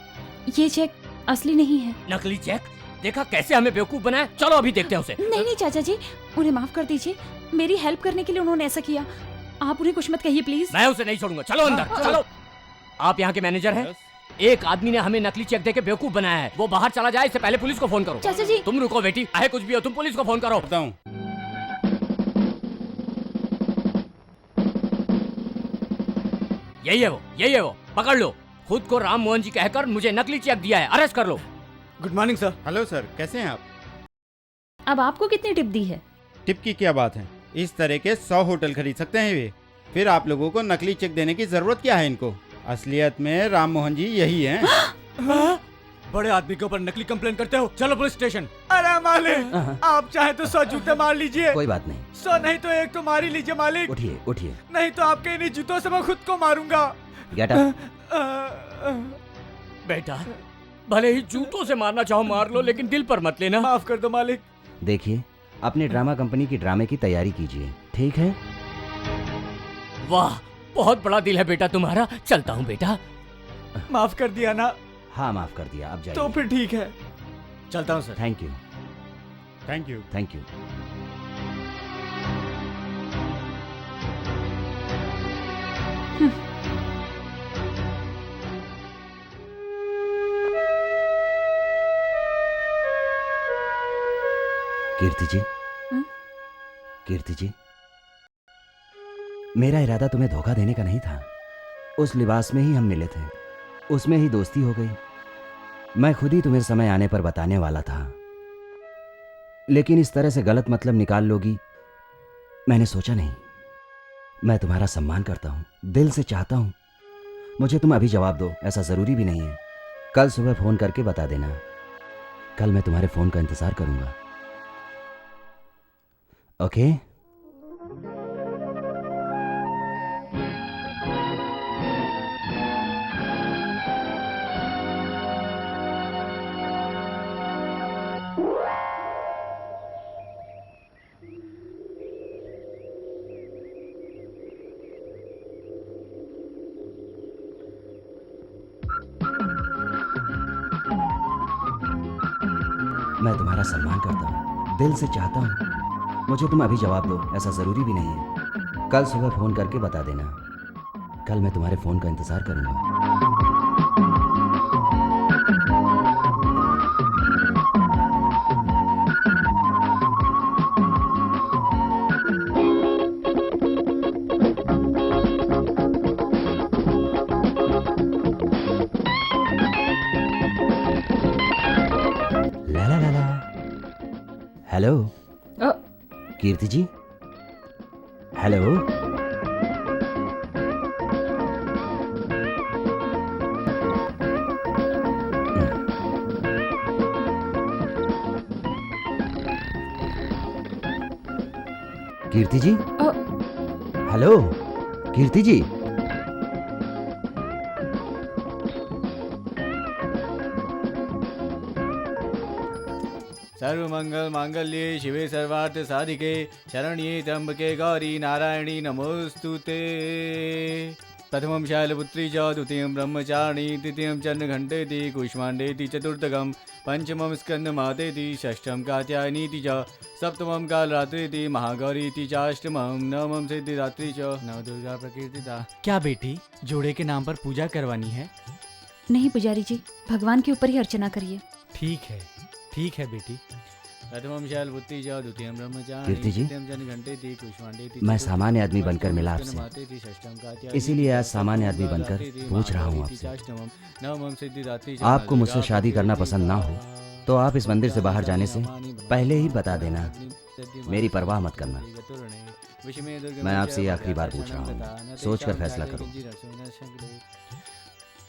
ये चेक असली नहीं है। नकली चेक? देखा कैसे हमें बेवकूफ बनाया। चलो अभी देखते हैं उसे। नहीं नहीं चाचा जी, उन्हें माफ कर दीजिए। मेरी हेल्प करने के लिए उन्होंने ऐसा किया। आप उन्हें कुछ मत कहिए प्लीज। मैं उसे नहीं छोड़ूंगा। चलो अंदर चलो। आप यहाँ के मैनेजर हैं? एक आदमी ने हमें नकली चेक देके बेवकूफ बनाया है। वो बाहर चला जाए इससे पहले पुलिस को फोन करो। चाचा जी। तुम रुको बेटी, चाहे कुछ भी हो तुम पुलिस को फोन करो। बताऊं। यही है वो, पकड़ लो। खुद को राम मोहन जी कहकर मुझे नकली चेक दिया है, अरेस्ट कर लो। Good morning sir. Hello sir, कैसे हैं आप? अब आपको कितनी टिप दी है? टिप की क्या बात है? इस तरह के 100 होटल खरीद सकते हैं वे। फिर आप लोगों को नकली चेक देने की जरूरत क्या है इनको? असलियत में राम मोहन जी यही हैं। बड़े आदमी के ऊपर नकली कंप्लेन करते हो? चलो पुलिस स्टेशन। अरे मालिक, आप चाहे तो 100 जूते मार लीजिए। कोई बात नहीं। 100 नहीं तो 1 तो मार ही लीजिए मालिक। उठिए उठिए। नहीं तो आपके इन्हीं जूतों से मैं खुद को मारूंगा। Get up. बेटा, भले ही जूतों से मारना चाहो मार लो, लेकिन दिल पर मत लेना। माफ कर दो मालिक। देखिए, अपने ड्रामा कंपनी की ड्रामे की तैयारी कीजिए, ठीक है? वाह, बहुत बड़ा दिल है बेटा तुम्हारा। चलता हूँ बेटा। माफ कर दिया ना? हाँ माफ कर दिया, अब जाइए। तो फिर ठीक है, चलता हूँ sir. Thank you. Thank you. Thank you. Kirti ji, Kirti ji, मेरा इरादा तुम्हें धोखा देने का नहीं था। उस लिबास में ही हम मिले थे, उसमें ही दोस्ती हो गई। मैं खुद ही तुम्हें समय आने पर बताने वाला था, लेकिन इस तरह से गलत मतलब निकाल लोगी मैंने सोचा नहीं। मैं तुम्हारा सम्मान करता हूं, दिल से चाहता हूं। मुझे तुम अभी जवाब दो, ऐसा जरूरी भी नहीं है। कल सुबह फोन करके बता देना। कल मैं तुम्हारे फोन का इंतजार करूंगा। ओके? मैं तुम्हारा सम्मान करता हूँ, दिल से चाहता हूँ। मुझे तुम अभी जवाब दो, ऐसा जरूरी भी नहीं है। कल सुबह फोन करके बता देना। कल मैं तुम्हारे फोन का इंतजार करूंगा। ला ला ला ला। हेलो कीर्ति जी। हेलो। कीर्ति जी। हेलो कीर्ति जी। सर्वमंगल मांगल्ये शिवे सर्वार्थ साधिके शरण्ये त्र्यंबके गौरी नारायणी नमोस्तुते। प्रथमं शैलपुत्री च द्वितीयं ब्रह्मचारिणी तृतीयं चन्द्रघण्टेति कुष्माण्डेति चतुर्थकं पंचमं स्कन्दमातेति षष्ठं कात्यायनीति च सप्तमं कालरात्रिति महागौरीति चाष्टमं नवमं सिद्धिदात्री च नवदुर्गा प्रकीर्तिता। क्या बेटी जोड़े के नाम पर पूजा करवानी है? नहीं पुजारी जी, भगवान के ऊपर ही अर्चना करिए। ठीक है बेटी। प्रथमं शैलपुत्री च द्वितीयं ब्रह्मचारिणी कीर्ति जी, तृतीयं चन्द्रघण्टेति कुष्माण्डेति मैं सामान्य आदमी बनकर मिला आपसे, इसीलिए आज सामान्य आदमी बनकर पूछ रहा हूँ आपसे। आपको मुझसे शादी करना पसंद ना हो तो आप इस मंदिर से बाहर जाने से पहले ही बता देना। मेरी परवाह मत करना। मैं आपसे ये आखिरी बार पूछ रहा हूँ, सोचकर फैसला करो।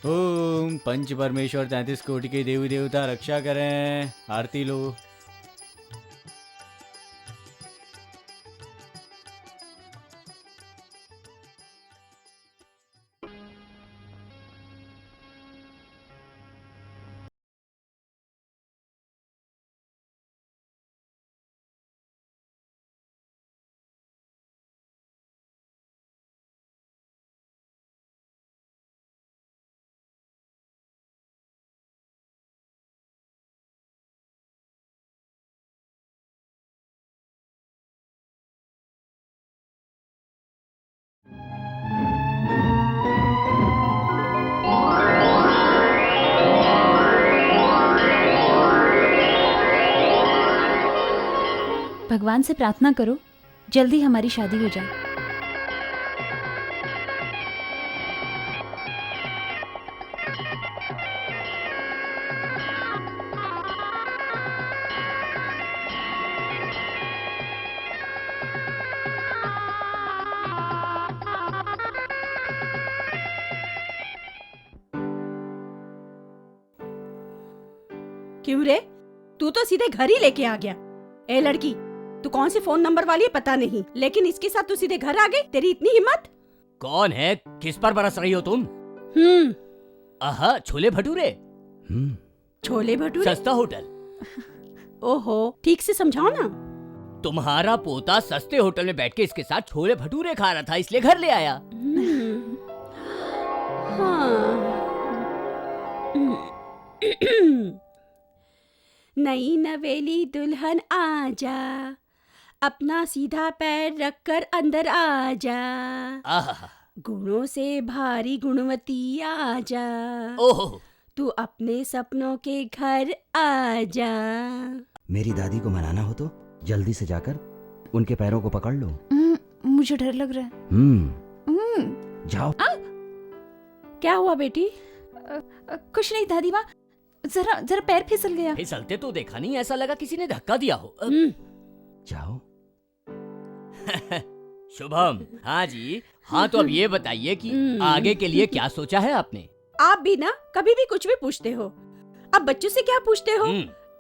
ओम पंच परमेश्वर 33 कोटि के देवी देवता रक्षा करें। आरती लो। भगवान से प्रार्थना करो जल्दी हमारी शादी हो जाए। क्यों रे, तू तो सीधे घर ही लेके आ गया। ए लड़की, तू कौन से फोन नंबर वाली है पता नहीं, लेकिन इसके साथ तू सीधे घर आ गई। तेरी इतनी हिम्मत? कौन है? किस पर बरस रही हो तुम? आहा, छोले भटूरे। छोले भटूरे? सस्ता होटल। ओहो, ठीक से समझाओ ना। तुम्हारा पोता सस्ते होटल में बैठ के इसके साथ छोले भटूरे खा रहा था, इसलिए घर ले आया। नई नवेली दुल्हन आजा, अपना सीधा पैर रखकर अंदर आजा, गुणों से भारी गुणवती आजा, ओहो, तू अपने सपनों के घर आजा। मेरी दादी को मनाना हो तो जल्दी से जाकर उनके पैरों को पकड़ लो। मुझे डर लग रहा है। जाओ। क्या हुआ बेटी? कुछ नहीं दादी माँ, जरा पैर फिसल गया। फिसलते तो देखा नहीं, ऐसा लगा किसी ने धक्का दिया हो। जाओ। शुभम। हाँ जी। हाँ तो अब ये बताइए कि आगे के लिए क्या सोचा है आपने? आप भी ना कभी भी कुछ भी पूछते हो, अब बच्चों से क्या पूछते हो?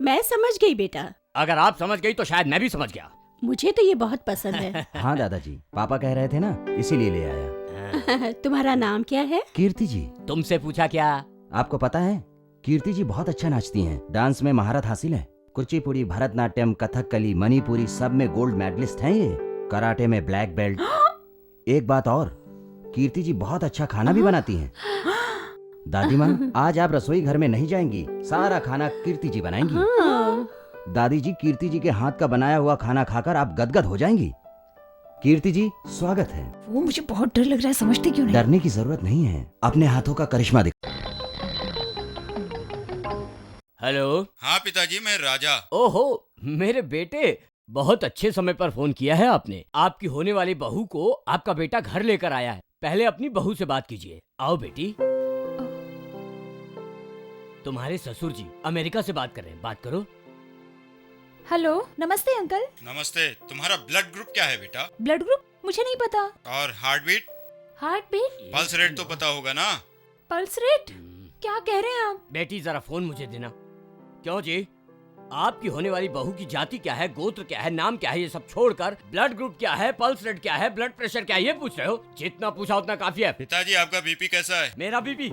मैं समझ गई बेटा। अगर आप समझ गई तो शायद मैं भी समझ गया। मुझे तो ये बहुत पसंद है। हाँ दादाजी, पापा कह रहे थे ना, इसीलिए ले आया। तुम्हारा नाम क्या है? कीर्ति जी। तुमसे पूछा क्या? आपको पता है कीर्ति जी बहुत अच्छा नाचती हैं, डांस में महारत हासिल है। कुचिपुड़ी, भरतनाट्यम, कथकली, मणिपुरी सब में गोल्ड मेडलिस्ट हैं ये। कराटे में ब्लैक बेल्ट। एक बात और, कीर्ति जी बहुत अच्छा खाना भी बनाती हैं। दादी माँ, आज आप रसोई घर में नहीं जाएंगी, सारा खाना कीर्ति जी बनाएंगी। दादी जी, कीर्ति जी के हाथ का बनाया हुआ खाना खाकर आप गदगद हो जाएंगी। कीर्ति जी, स्वागत है। वो मुझे बहुत डर लग रहा है, समझते क्यों नहीं? डरने की जरूरत नहीं है, अपने हाथों का करिश्मा दिखा। हेलो। हाँ पिताजी, मैं राजा। ओहो, मेरे बेटे, बहुत अच्छे समय पर फोन किया है आपने। आपकी होने वाली बहू को आपका बेटा घर लेकर आया है। पहले अपनी बहू से बात कीजिए। आओ बेटी। तुम्हारे ससुर जी अमेरिका से बात कर रहे हैं, बात करो। हेलो, नमस्ते अंकल। नमस्ते। तुम्हारा ब्लड ग्रुप क्या है बेटा? ब्लड ग्रुप मुझे नहीं पता। और heart beat? Heart beat? Pulse rate तो पता होगा ना? Pulse rate? क्या कह रहे हैं आप? बेटी जरा फोन मुझे देना। क्यों जी, आपकी होने वाली बहू की जाति क्या है, गोत्र क्या है, नाम क्या है, ये सब छोड़कर ब्लड ग्रुप क्या है, पल्स रेट क्या है, ब्लड प्रेशर क्या है, ये पूछ रहे हो? जितना पूछा उतना काफी है। पिताजी, आपका बीपी कैसा है? मेरा बीपी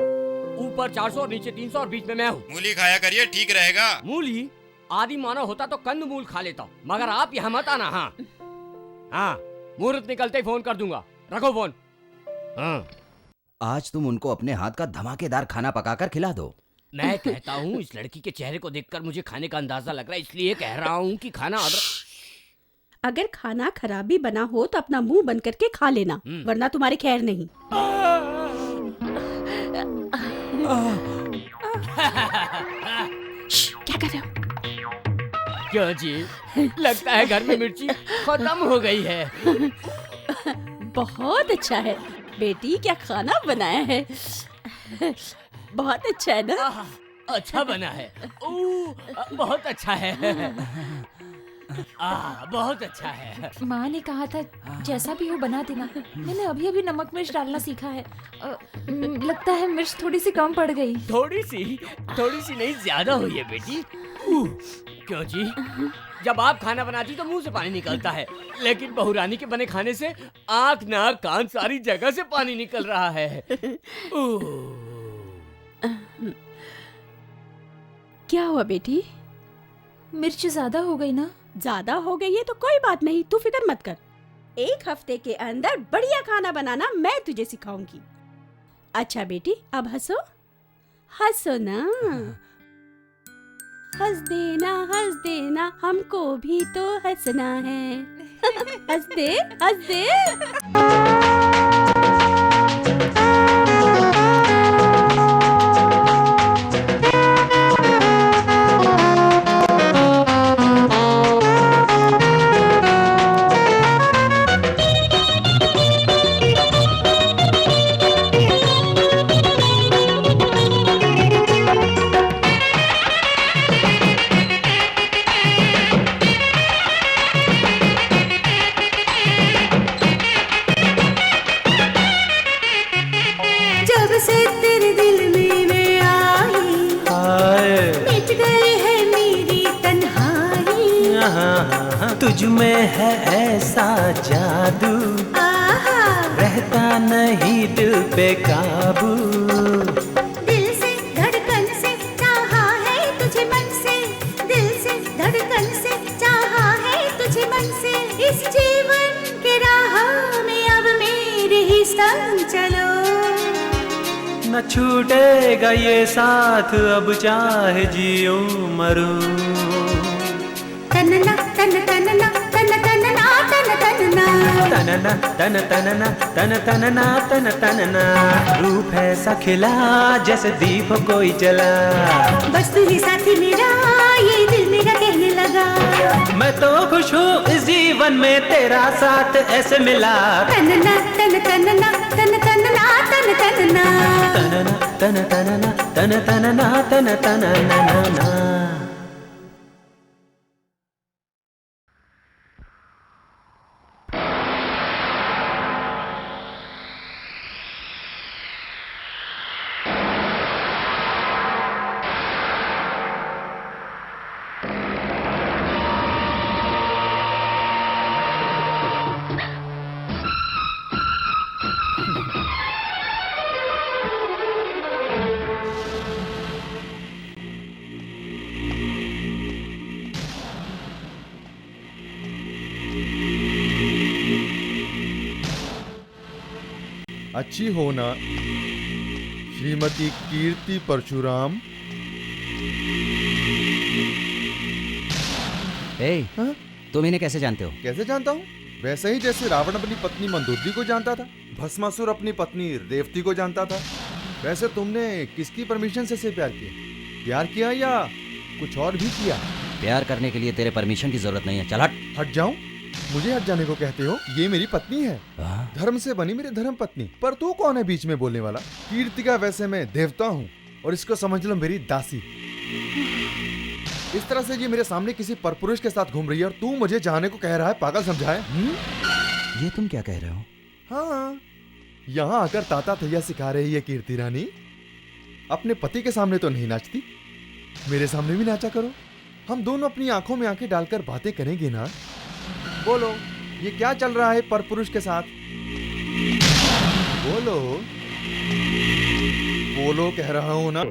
ऊपर 400 और नीचे 300 और बीच में मैं हूँ। मूली खाया करिए, ठीक रहेगा। मूली? आदि मानव होता तो कंद मूल खा लेता, मगर आप यहाँ मत आना। हाँ हाँ, मुहूर्त निकलते ही फोन कर दूंगा। रखो फोन। हाँ, आज तुम उनको अपने हाथ का धमाकेदार खाना पकाकर खिला दो। मैं कहता हूँ, इस लड़की के चेहरे को देखकर मुझे खाने का अंदाजा लग रहा है, इसलिए कह रहा हूँ कि खाना ऑर्डर। अगर खाना खराब भी बना हो तो अपना मुंह बंद करके खा लेना, वरना तुम्हारी खैर नहीं। क्या कर रहे हो? क्यों जी, लगता है घर में मिर्ची खत्म हो गई है। बहुत अच्छा है बेटी, क्या खाना बनाया है। बहुत अच्छा है ना? अच्छा बना है। बहुत अच्छा है। बहुत अच्छा है। माँ ने कहा था जैसा भी हो बना देना। मैंने अभी अभी नमक मिर्च डालना सीखा है। लगता है मिर्च थोड़ी सी कम पड़ गई। थोड़ी सी नहीं, ज्यादा हुई है बेटी। क्यों जी, जब आप खाना बनाती तो मुंह से पानी निकलता है, लेकिन बहुरानी के बने खाने से आँख नाक कान सारी जगह से पानी निकल रहा है। क्या हुआ बेटी? मिर्च ज्यादा हो गई ना? ज्यादा हो गई है तो कोई बात नहीं, तू फिक्र मत कर। 1 हफ्ते के अंदर बढ़िया खाना बनाना मैं तुझे सिखाऊंगी। अच्छा बेटी, अब हंसो, हंसो ना। हंस देना, हमको भी तो हंसना है। हंस दे, हंस दे। तुझ में है ऐसा जादू, रहता नहीं दिल पे काबू। दिल से धड़कन से चाहा है तुझे मन से, दिल से धड़कन से चाहा है तुझे मन से। इस जीवन के राह में अब मेरे ही संग चलो। न छूटेगा ये साथ अब चाहे जियो मरूं। तनना तन तनना तन तनना तन तनना, तनना तन तनना तन तनना तन तनना। रूप ऐसा खिला जैसे दीप कोई जला, बस तू ही साथी मेरा, ये दिल मेरा कहने लगा। मैं तो खुश हूँ इस जीवन में तेरा साथ ऐसे मिला। तनना तन तनना तन तनना तन तनना, तनना तन तनना तन तनना तन तनना। अच्छी होना श्रीमती कीर्ति परशुराम। हाँ? तुम इन्हें कैसे जानते हो? कैसे जानता हूँ? वैसे ही जैसे रावण अपनी पत्नी मंदोदरी को जानता था, भस्मासुर अपनी पत्नी रेवती को जानता था। वैसे तुमने किसकी परमिशन से प्यार किया? प्यार किया या कुछ और भी किया? प्यार करने के लिए तेरे परमिशन की जरूरत नहीं है। चल हट। हट जाऊं? मुझे हट जाने को कहते हो? ये मेरी पत्नी है, धर्म से बनी मेरी धर्म पत्नी। पर तू कौन है बीच में बोलने वाला? कीर्तिका वैसे मैं देवता हूँ और इसको समझ लो मेरी दासी। इस तरह से ये मेरे सामने किसी परपुरुष के साथ घूम रही है और तू मुझे जाने को कह रहा है? पागल समझा है? ये तुम क्या कह रहे हो? हाँ, यहाँ आकर ताता थैया सिखा रही है कीर्ति रानी। अपने पति के सामने तो नहीं नाचती, मेरे सामने भी नाचा करो। हम दोनों अपनी आंखों में आंखें डालकर बातें करेंगे ना। बोलो, ये क्या चल रहा है परपुरुष के साथ? बोलो बोलो, कह रहा हूं ना।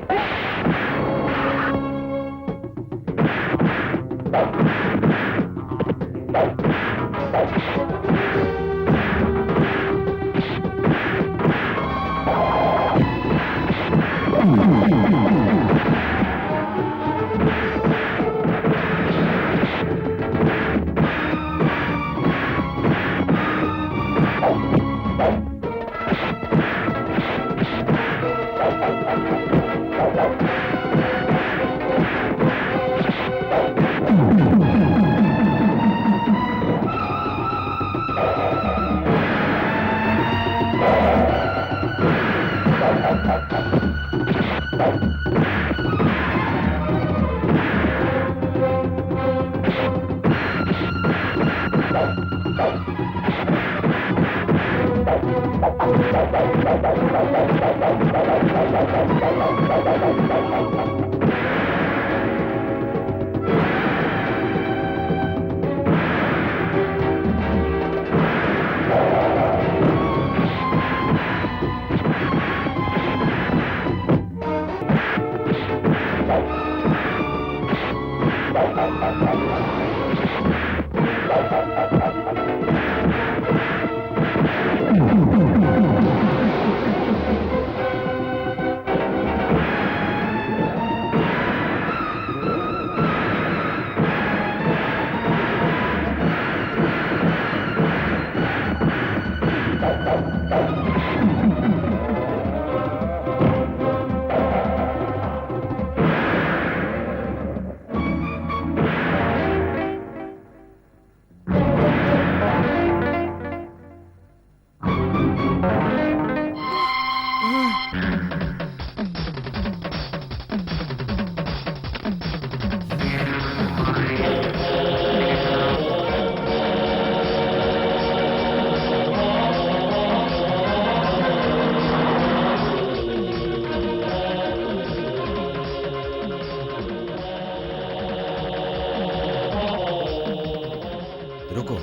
रुको,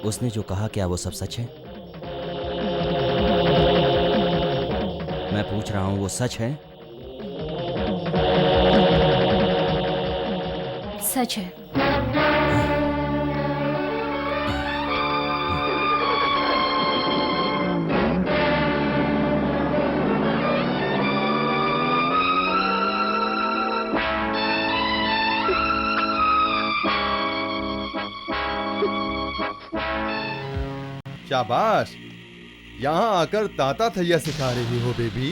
उसने जो कहा क्या वो सब सच है? मैं पूछ रहा हूं, वो सच है? सच है। शाबाश, यहाँ आकर ताता थैया सिखा रही हो बेबी।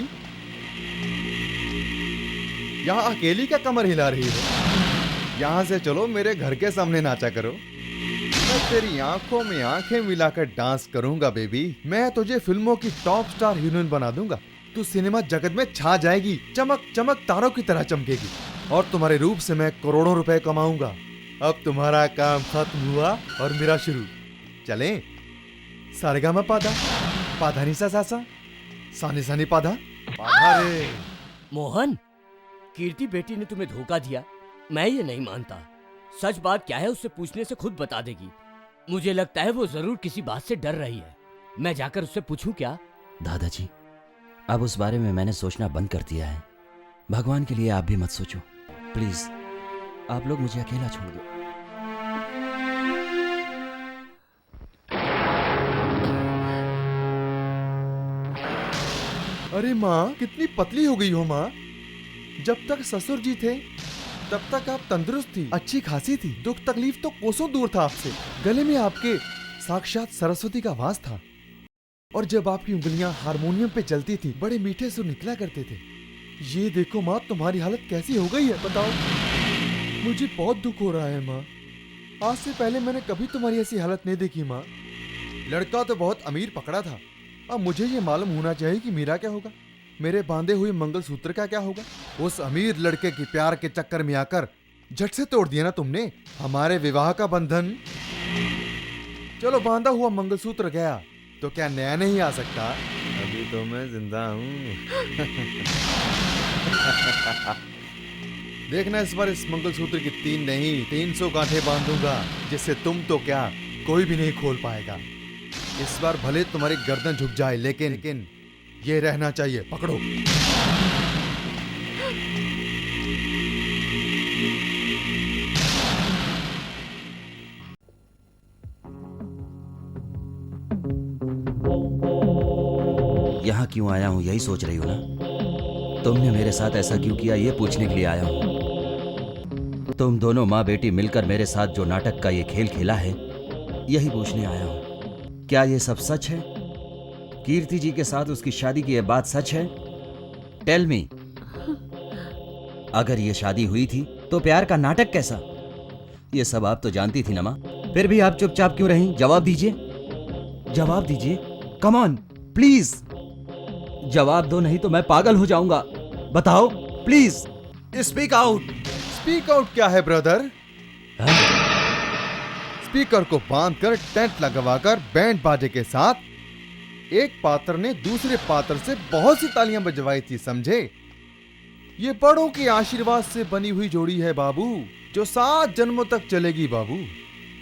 यहाँ अकेली क्या कमर हिला रही हो? यहाँ से चलो, मेरे घर के सामने नाचा करो। मैं तेरी आंखों में आंखें मिलाकर डांस करूंगा बेबी। मैं तुझे फिल्मों की टॉप स्टार हीरोइन बना दूंगा। तू सिनेमा जगत में छा जाएगी, चमक चमक तारों की तरह चमकेगी और तुम्हारे रूप से मैं करोड़ों रुपए कमाऊंगा। अब तुम्हारा काम खत्म हुआ और मेरा शुरू। चलें? सारेगामा पादा, पाधा निसा सासा, सानी सानी पाधा, पाधा रे। मोहन, कीर्ति बेटी ने तुम्हें धोखा दिया। मैं ये नहीं मानता। सच बात क्या है उससे पूछने से खुद बता देगी। मुझे लगता है वो जरूर किसी बात से डर रही है। मैं जाकर उससे पूछूं क्या? दादाजी, अब उस बारे में मैंने सोचना बंद कर दिया है। भगवान के लिए आप भी मत सोचो प्लीज। आप लोग मुझे अकेला छोड़ दो। अरे माँ, कितनी पतली हो गई हो माँ। जब तक ससुर जी थे तब तक आप तंदुरुस्त थी, अच्छी खासी थी। दुख तकलीफ तो कोसों दूर था आपसे। गले में आपके साक्षात सरस्वती का वास था, और जब आपकी उंगलियां हारमोनियम पे चलती थी बड़े मीठे सुर निकला करते थे। ये देखो माँ, तुम्हारी हालत कैसी हो गई है बताओ। मुझे बहुत दुख हो रहा है माँ। आज से पहले मैंने कभी तुम्हारी ऐसी हालत नहीं देखी माँ। लड़का तो बहुत अमीर पकड़ा था, अब मुझे ये मालूम होना चाहिए कि मेरा क्या होगा, मेरे बांधे हुए मंगलसूत्र का क्या होगा। उस अमीर लड़के की प्यार के चक्कर में आकर झट से तोड़ दिया ना तुमने हमारे विवाह का बंधन। चलो बांधा हुआ मंगलसूत्र गया तो क्या नया नहीं आ सकता? अभी तो मैं जिंदा हूँ। देखना इस बार इस मंगलसूत्र की 3 नहीं 300 गांठें बांधूंगा, जिससे तुम तो क्या कोई भी नहीं खोल पाएगा। इस बार भले तुम्हारी गर्दन झुक जाए, लेकिन ये रहना चाहिए। पकड़ो। यहाँ क्यों आया हूँ यही सोच रही हो ना? तुमने मेरे साथ ऐसा क्यों किया ये पूछने के लिए आया हूँ। तुम दोनों माँ बेटी मिलकर मेरे साथ जो नाटक का ये खेल खेला है यही पूछने आया हूँ। क्या ये सब सच है? कीर्ति जी के साथ उसकी शादी की ये बात सच है? Tell me. अगर ये शादी हुई थी तो प्यार का नाटक कैसा? ये सब आप तो जानती थी ना माँ, फिर भी आप चुपचाप क्यों रही? जवाब दीजिए, जवाब दीजिए। कम ऑन प्लीज जवाब दो, नहीं तो मैं पागल हो जाऊंगा। बताओ please, speak out. Speak out क्या है ब्रदर? स्पीकर को बांधकर टेंट लगवाकर बैंड बाजे के साथ एक पात्र ने दूसरे पात्र से बहुत सी तालियां बजवाई थी, समझे? ये बड़ों के आशीर्वाद से बनी हुई जोड़ी है बाबू, जो 7 जन्मों तक चलेगी बाबू।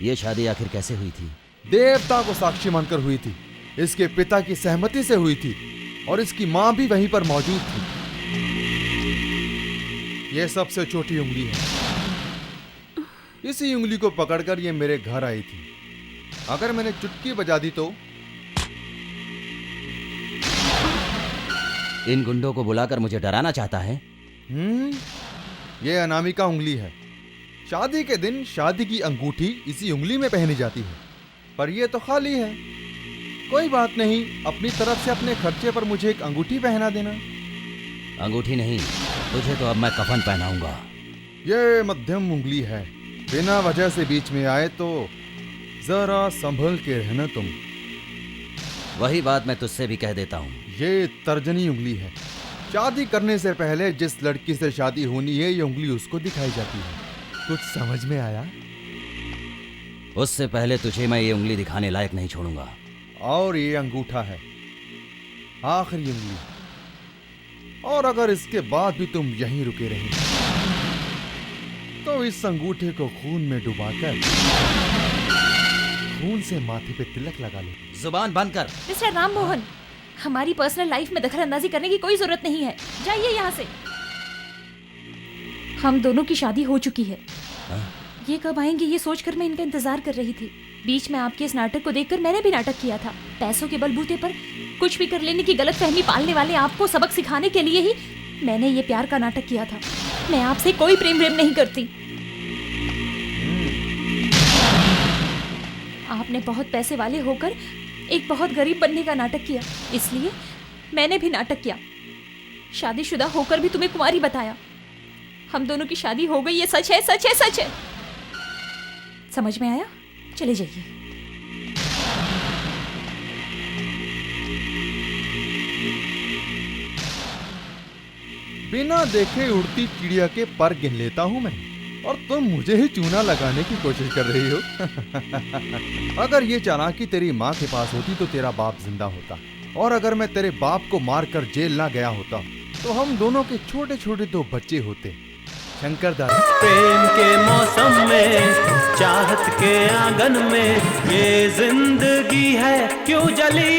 ये शादी आखिर कैसे हुई थी? देवता को साक्षी मानकर हुई थी, इसके पिता की सहमति से हुई थी, और इसकी मां भी वहीं पर मौजूद थी। ये सबसे छोटी उंगली है, इसी उंगली को पकड़कर ये मेरे घर आई थी। अगर मैंने चुटकी बजा दी तो इन गुंडों को बुलाकर मुझे डराना चाहता है? ये अनामिका उंगली है। शादी के दिन शादी की अंगूठी इसी उंगली में पहनी जाती है, पर ये तो खाली है। कोई बात नहीं, अपनी तरफ से अपने खर्चे पर मुझे एक अंगूठी पहना देना। अंगूठी नहीं, तुझे तो अब मैं कफन पहनाऊंगा। ये मध्यम उंगली है, बिना वजह से बीच में आए तो जरा संभल के रहना तुम। वही बात मैं तुझसे भी कह देता हूँ। ये तर्जनी उंगली है। शादी करने से पहले जिस लड़की से शादी होनी है ये उंगली उसको दिखाई जाती है। कुछ समझ में आया? उससे पहले तुझे मैं ये उंगली दिखाने लायक नहीं छोड़ूंगा। और ये अंगूठा है, आखिरी उंगली। और अगर इसके बाद भी तुम यहीं रुके रहे तो इस अंगूठे को खून में डुबाकर खून से माथे पे तिलक लगा लो। जुबान बंद कर। मिस्टर राम मोहन, हमारी पर्सनल लाइफ में दखल अंदाजी करने की कोई जरूरत नहीं है। जाइए यहाँ से। हम दोनों की शादी हो चुकी है। ये कब आएंगे ये सोचकर मैं इनका इंतजार कर रही थी। बीच में आपके इस नाटक को देखकर मैंने भी नाटक किया था। पैसों के बलबूते पर कुछ भी कर लेने की गलतफहमी पालने वाले आपको सबक सिखाने के लिए ही मैंने ये प्यार का नाटक किया था। मैं आपसे कोई प्रेम नहीं करती। आपने बहुत पैसे वाले होकर एक बहुत गरीब बनने का नाटक किया, इसलिए मैंने भी नाटक किया। शादीशुदा होकर भी तुम्हें कुंवारी बताया। हम दोनों की शादी हो गई, ये सच है, सच है, सच है। समझ में आया? चले जाइए। बिना देखे उड़ती चिड़िया के पर गिन लेता हूं मैं, और तुम मुझे ही चूना लगाने की कोशिश कर रही हो। अगर ये चालाकी तेरी माँ के पास होती तो तेरा बाप जिंदा होता, और अगर मैं तेरे बाप को मारकर जेल ना गया होता तो हम दोनों के छोटे छोटे 2 बच्चे होते। शंकर दादा। प्रेम के मौसम में, चाहत के आंगन में, ये जिंदगी है क्यों जली,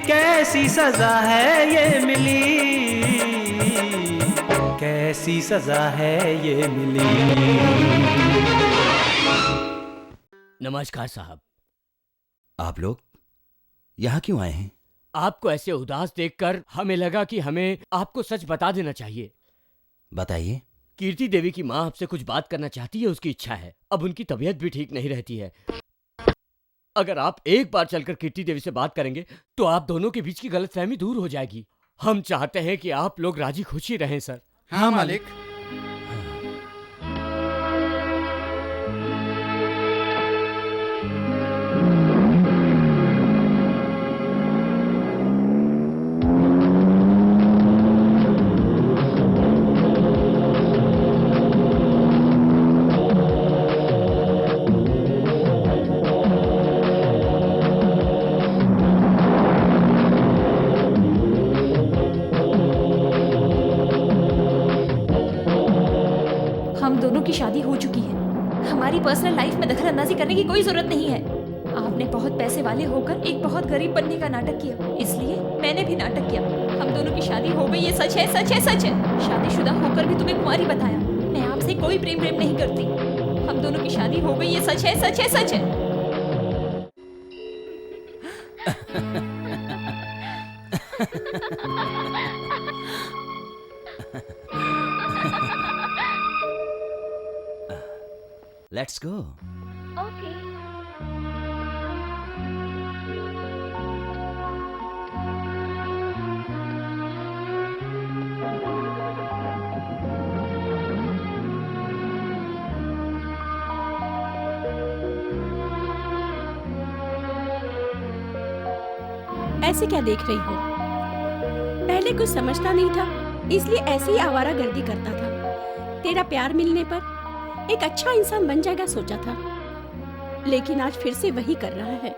कैसी सजा है ये मिली, कैसी सजा है ये मिली। नमस्कार साहब। आप लोग यहाँ क्यों आए हैं? आपको ऐसे उदास देखकर हमें लगा कि हमें आपको सच बता देना चाहिए। बताइए। कीर्ति देवी की माँ आपसे कुछ बात करना चाहती है, उसकी इच्छा है। अब उनकी तबीयत भी ठीक नहीं रहती है। अगर आप एक बार चलकर कीर्ति देवी से बात करेंगे तो आप दोनों के बीच की गलतफहमी दूर हो जाएगी। हम चाहते हैं कि आप लोग राजी खुशी रहें सर। हाँ मालिक। हम दोनों की शादी हो चुकी है। हमारी पर्सनल लाइफ में दखल अंदाजी करने की कोई जरूरत नहीं है। आपने बहुत पैसे वाले होकर एक बहुत गरीब बनने का नाटक किया, इसलिए मैंने भी नाटक किया। हम दोनों की शादी हो गई, ये सच है, सच है, सच है। शादीशुदा होकर भी तुम्हें कुंवारी बताया। मैं आपसे कोई प्रेम नहीं करती। हम दोनों की शादी हो गई, ये सच है, सच है, सच है। Let's go. ओके। ऐसे क्या देख रही हो? पहले कुछ समझता नहीं था, इसलिए ऐसे ही आवारागर्दी करता था। तेरा प्यार मिलने पर एक अच्छा इंसान बन जाएगा सोचा था, लेकिन आज फिर से वही कर रहा है।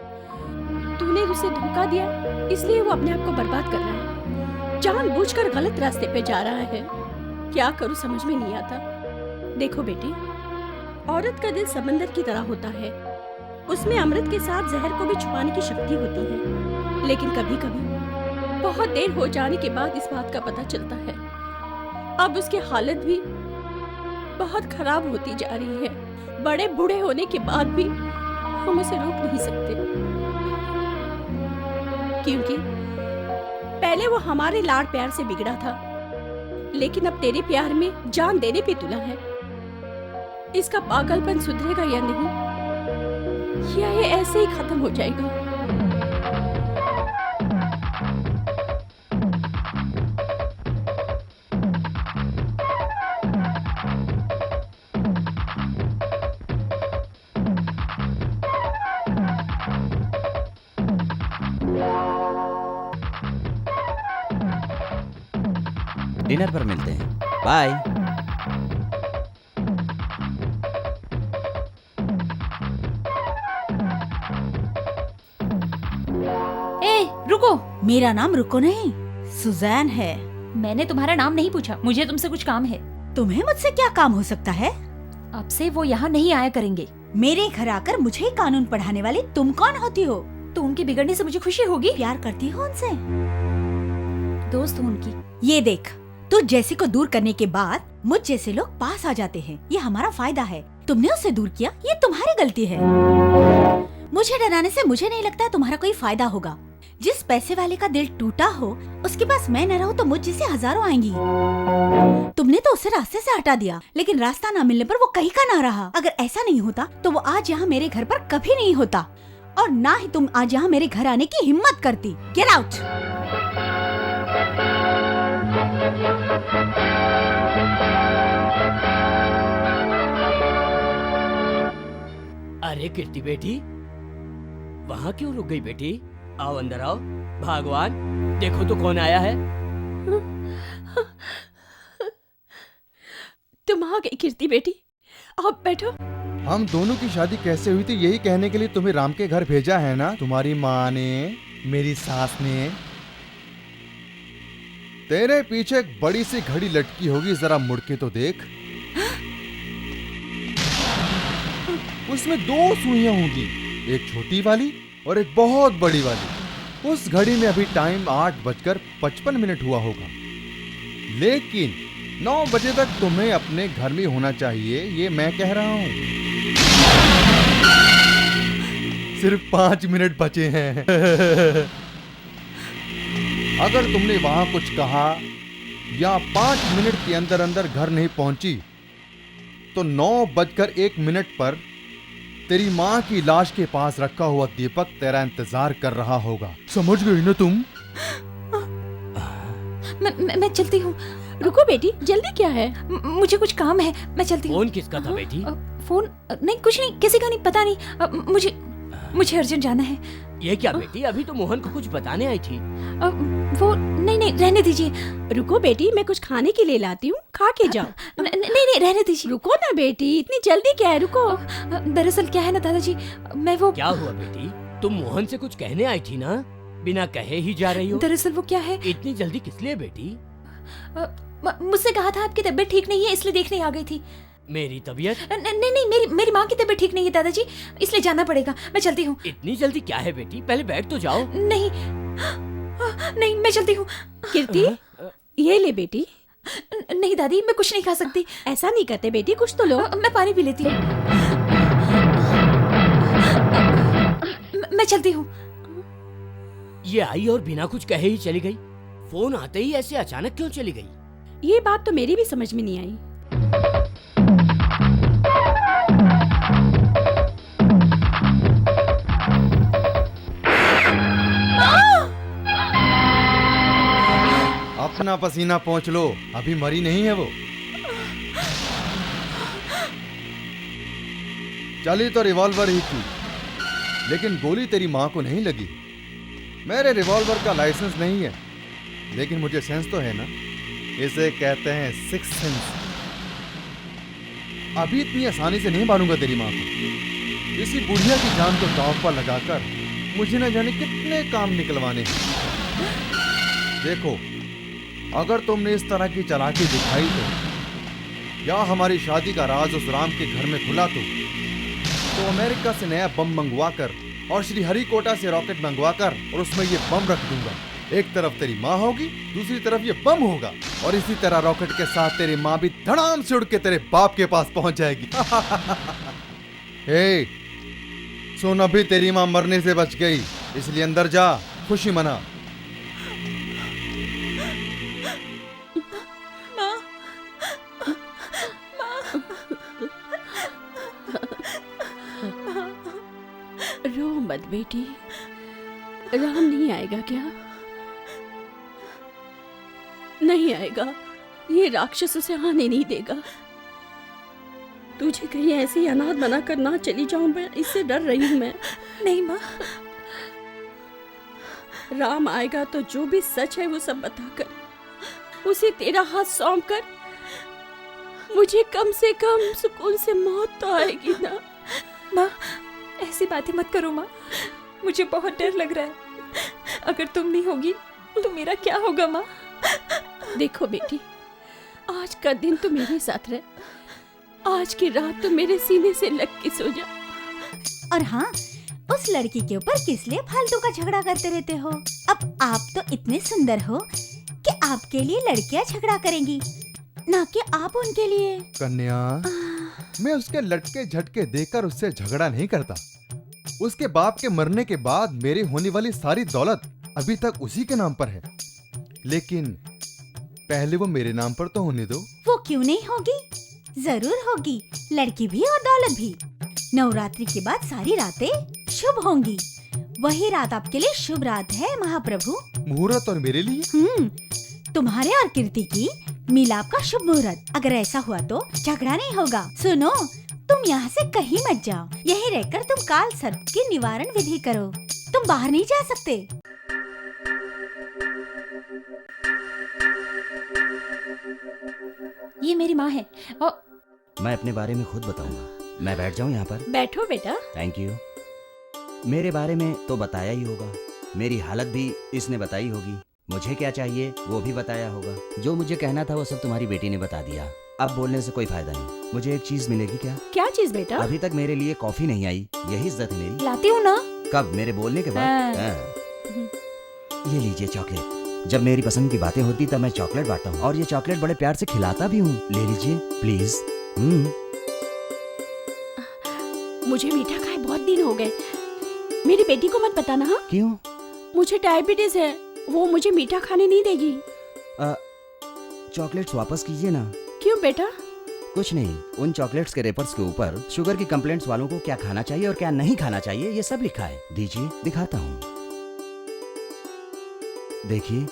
तूने उसे धोखा दिया, इसलिए वो अपने आप को बर्बाद कर रहा है। जानबूझकर गलत रास्ते पे जा रहा है। क्या करूं समझ में नहीं आता। देखो बेटी, औरत का दिल समंदर की तरह होता है। उसमें अमृत के साथ जहर को भी छुपाने की शक्ति होती है, लेकिन कभी कभी बहुत देर हो जाने के बाद इस बात का पता चलता है। अब उसकी हालत भी बहुत खराब होती जा रही है। बड़े बूढ़े होने के बाद भी हम उसे रोक नहीं सकते, क्योंकि पहले वो हमारे लाड प्यार से बिगड़ा था, लेकिन अब तेरे प्यार में जान देने पे तुला है। इसका पागलपन सुधरेगा या नहीं, या ये ऐसे ही खत्म हो जाएगा? डिनर पर मिलते हैं। बाय। ए, रुको। मेरा नाम रुको नहीं, सुजैन है। मैंने तुम्हारा नाम नहीं पूछा, मुझे तुमसे कुछ काम है। तुम्हें मुझसे क्या काम हो सकता है? अब से वो यहाँ नहीं आया करेंगे। मेरे घर आकर मुझे कानून पढ़ाने वाली तुम कौन होती हो? तो उनके बिगड़ने से मुझे खुशी होगी। प्यार करती हो उनसे? दोस्त हूँ उनकी। ये देख, तो जैसे को दूर करने के बाद मुझ जैसे लोग पास आ जाते हैं। ये हमारा फायदा है। तुमने उससे दूर किया, ये तुम्हारी गलती है। मुझे डराने से मुझे नहीं लगता तुम्हारा कोई फायदा होगा। जिस पैसे वाले का दिल टूटा हो, उसके पास मैं न रहूं तो मुझ जैसे हजारों आएंगी। तुमने तो उसे रास्ते से हटा दिया, लेकिन रास्ता न मिलने पर वो कहीं का ना रहा। अगर ऐसा नहीं होता तो वो आज यहाँ मेरे घर पर कभी नहीं होता, और ना ही तुम आज यहाँ मेरे घर आने की हिम्मत करती। Get out. अरे कीर्ति बेटी, वहाँ क्यों रुक गई बेटी? आओ अंदर आओ। भगवान, देखो तो कौन आया है। तुम आ गई कीर्ति बेटी, आप बैठो। हम दोनों की शादी कैसे हुई थी यही कहने के लिए तुम्हें राम के घर भेजा है ना? तुम्हारी माँ ने, मेरी सास ने। तेरे पीछे एक बड़ी सी घड़ी लटकी होगी, जरा मुड़ के तो देख। उसमें 2 सुइयां होंगी, एक छोटी वाली और एक बहुत बड़ी वाली। उस घड़ी में अभी टाइम 8:55 हुआ होगा, लेकिन 9 बजे तक तुम्हें अपने घर में होना चाहिए, ये मैं कह रहा हूँ। सिर्फ 5 मिनट बचे हैं। अगर तुमने वहां कुछ कहा या 5 मिनट के अंदर अंदर घर नहीं पहुंची तो 9:01 पर तेरी माँ की लाश के पास रखा हुआ दीपक तेरा इंतजार कर रहा होगा। समझ गई ना तुम? मैं चलती हूँ। रुको बेटी, जल्दी क्या है? मुझे कुछ काम है, मैं चलती हूँ। फोन किसका था बेटी? फोन नहीं, कुछ नहीं, किसी का नहीं, पता नहीं। मुझे अर्जेंट जाना है। ये क्या बेटी, अभी तो मोहन को कुछ बताने आई थी। वो नहीं, रहने दीजिए। रुको बेटी, मैं कुछ खाने के लिए लाती हूँ, खा के जाओ। नहीं, रहने दीजिए। रुको ना बेटी, इतनी जल्दी क्या है? रुको। दरअसल क्या है ना दादाजी, मैं वो। क्या हुआ बेटी? तुम मोहन से कुछ कहने आई थी ना, बिना कहे ही जा रही हो। दरअसल वो क्या है, इतनी जल्दी किस लिए बेटी? मुझसे कहा था आपकी तबीयत ठीक नहीं है, इसलिए देखने आ गई थी। मेरी तबीयत? नहीं, मेरी माँ की तबीयत ठीक नहीं है दादाजी, इसलिए जाना पड़ेगा। मैं चलती हूँ। इतनी जल्दी क्या है बेटी? पहले बैठ तो जाओ। नहीं, मैं चलती हूँ। कीर्ति, ये ले बेटी। नहीं दादी, मैं कुछ नहीं खा सकती। ऐसा नहीं करते बेटी, कुछ तो लो। मैं पानी पी लेती हूँ। मैं चलती हूँ। ये आई और बिना कुछ कहे ही चली गई। फोन आते ही ऐसे अचानक क्यों चली गई? ये बात तो मेरी भी समझ में नहीं आई। अपना पसीना पोंछ लो, अभी मरी नहीं है वो। चली तो रिवॉल्वर ही थी, लेकिन गोली तेरी माँ को नहीं लगी। मेरे रिवॉल्वर का लाइसेंस नहीं है, लेकिन मुझे सेंस तो है ना। इसे कहते हैं सिक्स सेंस। अभी इतनी आसानी से नहीं मारूंगा तेरी माँ को। इसी बुढ़िया की जान को दांव पर लगाकर मुझे न जाने कितने काम निकलवाने हैं। देखो, अगर तुमने इस तरह की चालाकी दिखाई तो, या हमारी शादी का राज उस राम के घर में खुला तो अमेरिका से नया बम मंगवाकर और श्री हरिकोटा से रॉकेट मंगवाकर और उसमें ये बम रख दूंगा। एक तरफ तेरी माँ होगी, दूसरी तरफ ये बम होगा, और इसी तरह रॉकेट के साथ तेरी माँ भी धड़ाम से उड़ के तेरे बाप के पास पहुंच जाएगी। हे, सुन, अभी तेरी माँ मरने से बच गई, इसलिए अंदर जा, खुशी मना। रो मत बेटी, राम नहीं आएगा क्या? नहीं आएगा, ये राक्षस उसे आने नहीं देगा। तुझे कहीं ऐसे अनाथ बना कर ना चली जाऊं मैं, इससे डर रही हूं मैं। नहीं माँ, राम आएगा तो जो भी सच है वो सब बताकर, उसे तेरा हाथ सौंप कर मुझे कम से कम सुकून से मौत तो आएगी ना। माँ, ऐसी बातें मत करो माँ, मुझे बहुत डर लग रहा है। अगर तुम नहीं होगी तो मेरा क्या होगा माँ? देखो बेटी, आज का दिन तो मेरे साथ रहे, आज की रात तो मेरे सीने से लग के सो जा। और हाँ, उस लड़की के ऊपर किस लिए फालतू का झगड़ा करते रहते हो? अब आप तो इतने सुंदर हो कि आपके लिए लड़कियां झगड़ा करेंगी, ना कि आप उनके लिए। कन्या, मैं उसके लटके झटके देखकर उससे झगड़ा नहीं करता। उसके बाप के मरने के बाद मेरी होने वाली सारी दौलत अभी तक उसी के नाम पर है, लेकिन पहले वो मेरे नाम पर तो होने दो। वो क्यों नहीं होगी? जरूर होगी, लड़की भी और दौलत भी। नवरात्रि के बाद सारी रातें शुभ होंगी। वही रात आपके लिए शुभ रात है महाप्रभु। मुहूर्त और मेरे लिए? तुम्हारे और कीर्ति की मिलाप का शुभ मुहूर्त। अगर ऐसा हुआ तो झगड़ा नहीं होगा। सुनो, तुम यहाँ से कहीं मत जाओ, यहीं रहकर तुम काल सर्प की निवारण विधि करो। तुम बाहर नहीं जा सकते। ये मेरी माँ है। मैं अपने बारे में खुद बताऊंगा। मैं बैठ जाऊं यहाँ पर? बैठो बेटा। Thank you. मेरे बारे में तो बताया ही होगा, मेरी हालत भी इसने बताई होगी, मुझे क्या चाहिए वो भी बताया होगा। जो मुझे कहना था वो सब तुम्हारी बेटी ने बता दिया। अब बोलने से कोई फायदा नहीं। मुझे एक चीज मिलेगी क्या? क्या चीज बेटा? अभी तक मेरे लिए कॉफी नहीं आई, यही इज्जत है मेरी। लाती हूँ ना। कब? मेरे बोलने के बाद? ये लीजिए चॉकलेट। जब मेरी पसंद की बातें होती तब मैं चॉकलेट बांटता हूँ, और ये चॉकलेट बड़े प्यार से खिलाता भी हूँ। ले लीजिए प्लीज। मुझे मीठा खाए बहुत दिन हो गए। मेरी बेटी को मत बताना। हाँ? क्यों? मुझे डायबिटीज है, वो मुझे मीठा खाने नहीं देगी। चॉकलेट्स वापस कीजिए ना। क्यों बेटा? कुछ नहीं, उन चॉकलेट्स के रेपर्स के ऊपर शुगर की कंप्लेंट्स वालों को क्या खाना चाहिए और क्या नहीं खाना चाहिए ये सब लिखा है। दीजिए, दिखाता हूँ। देखिए,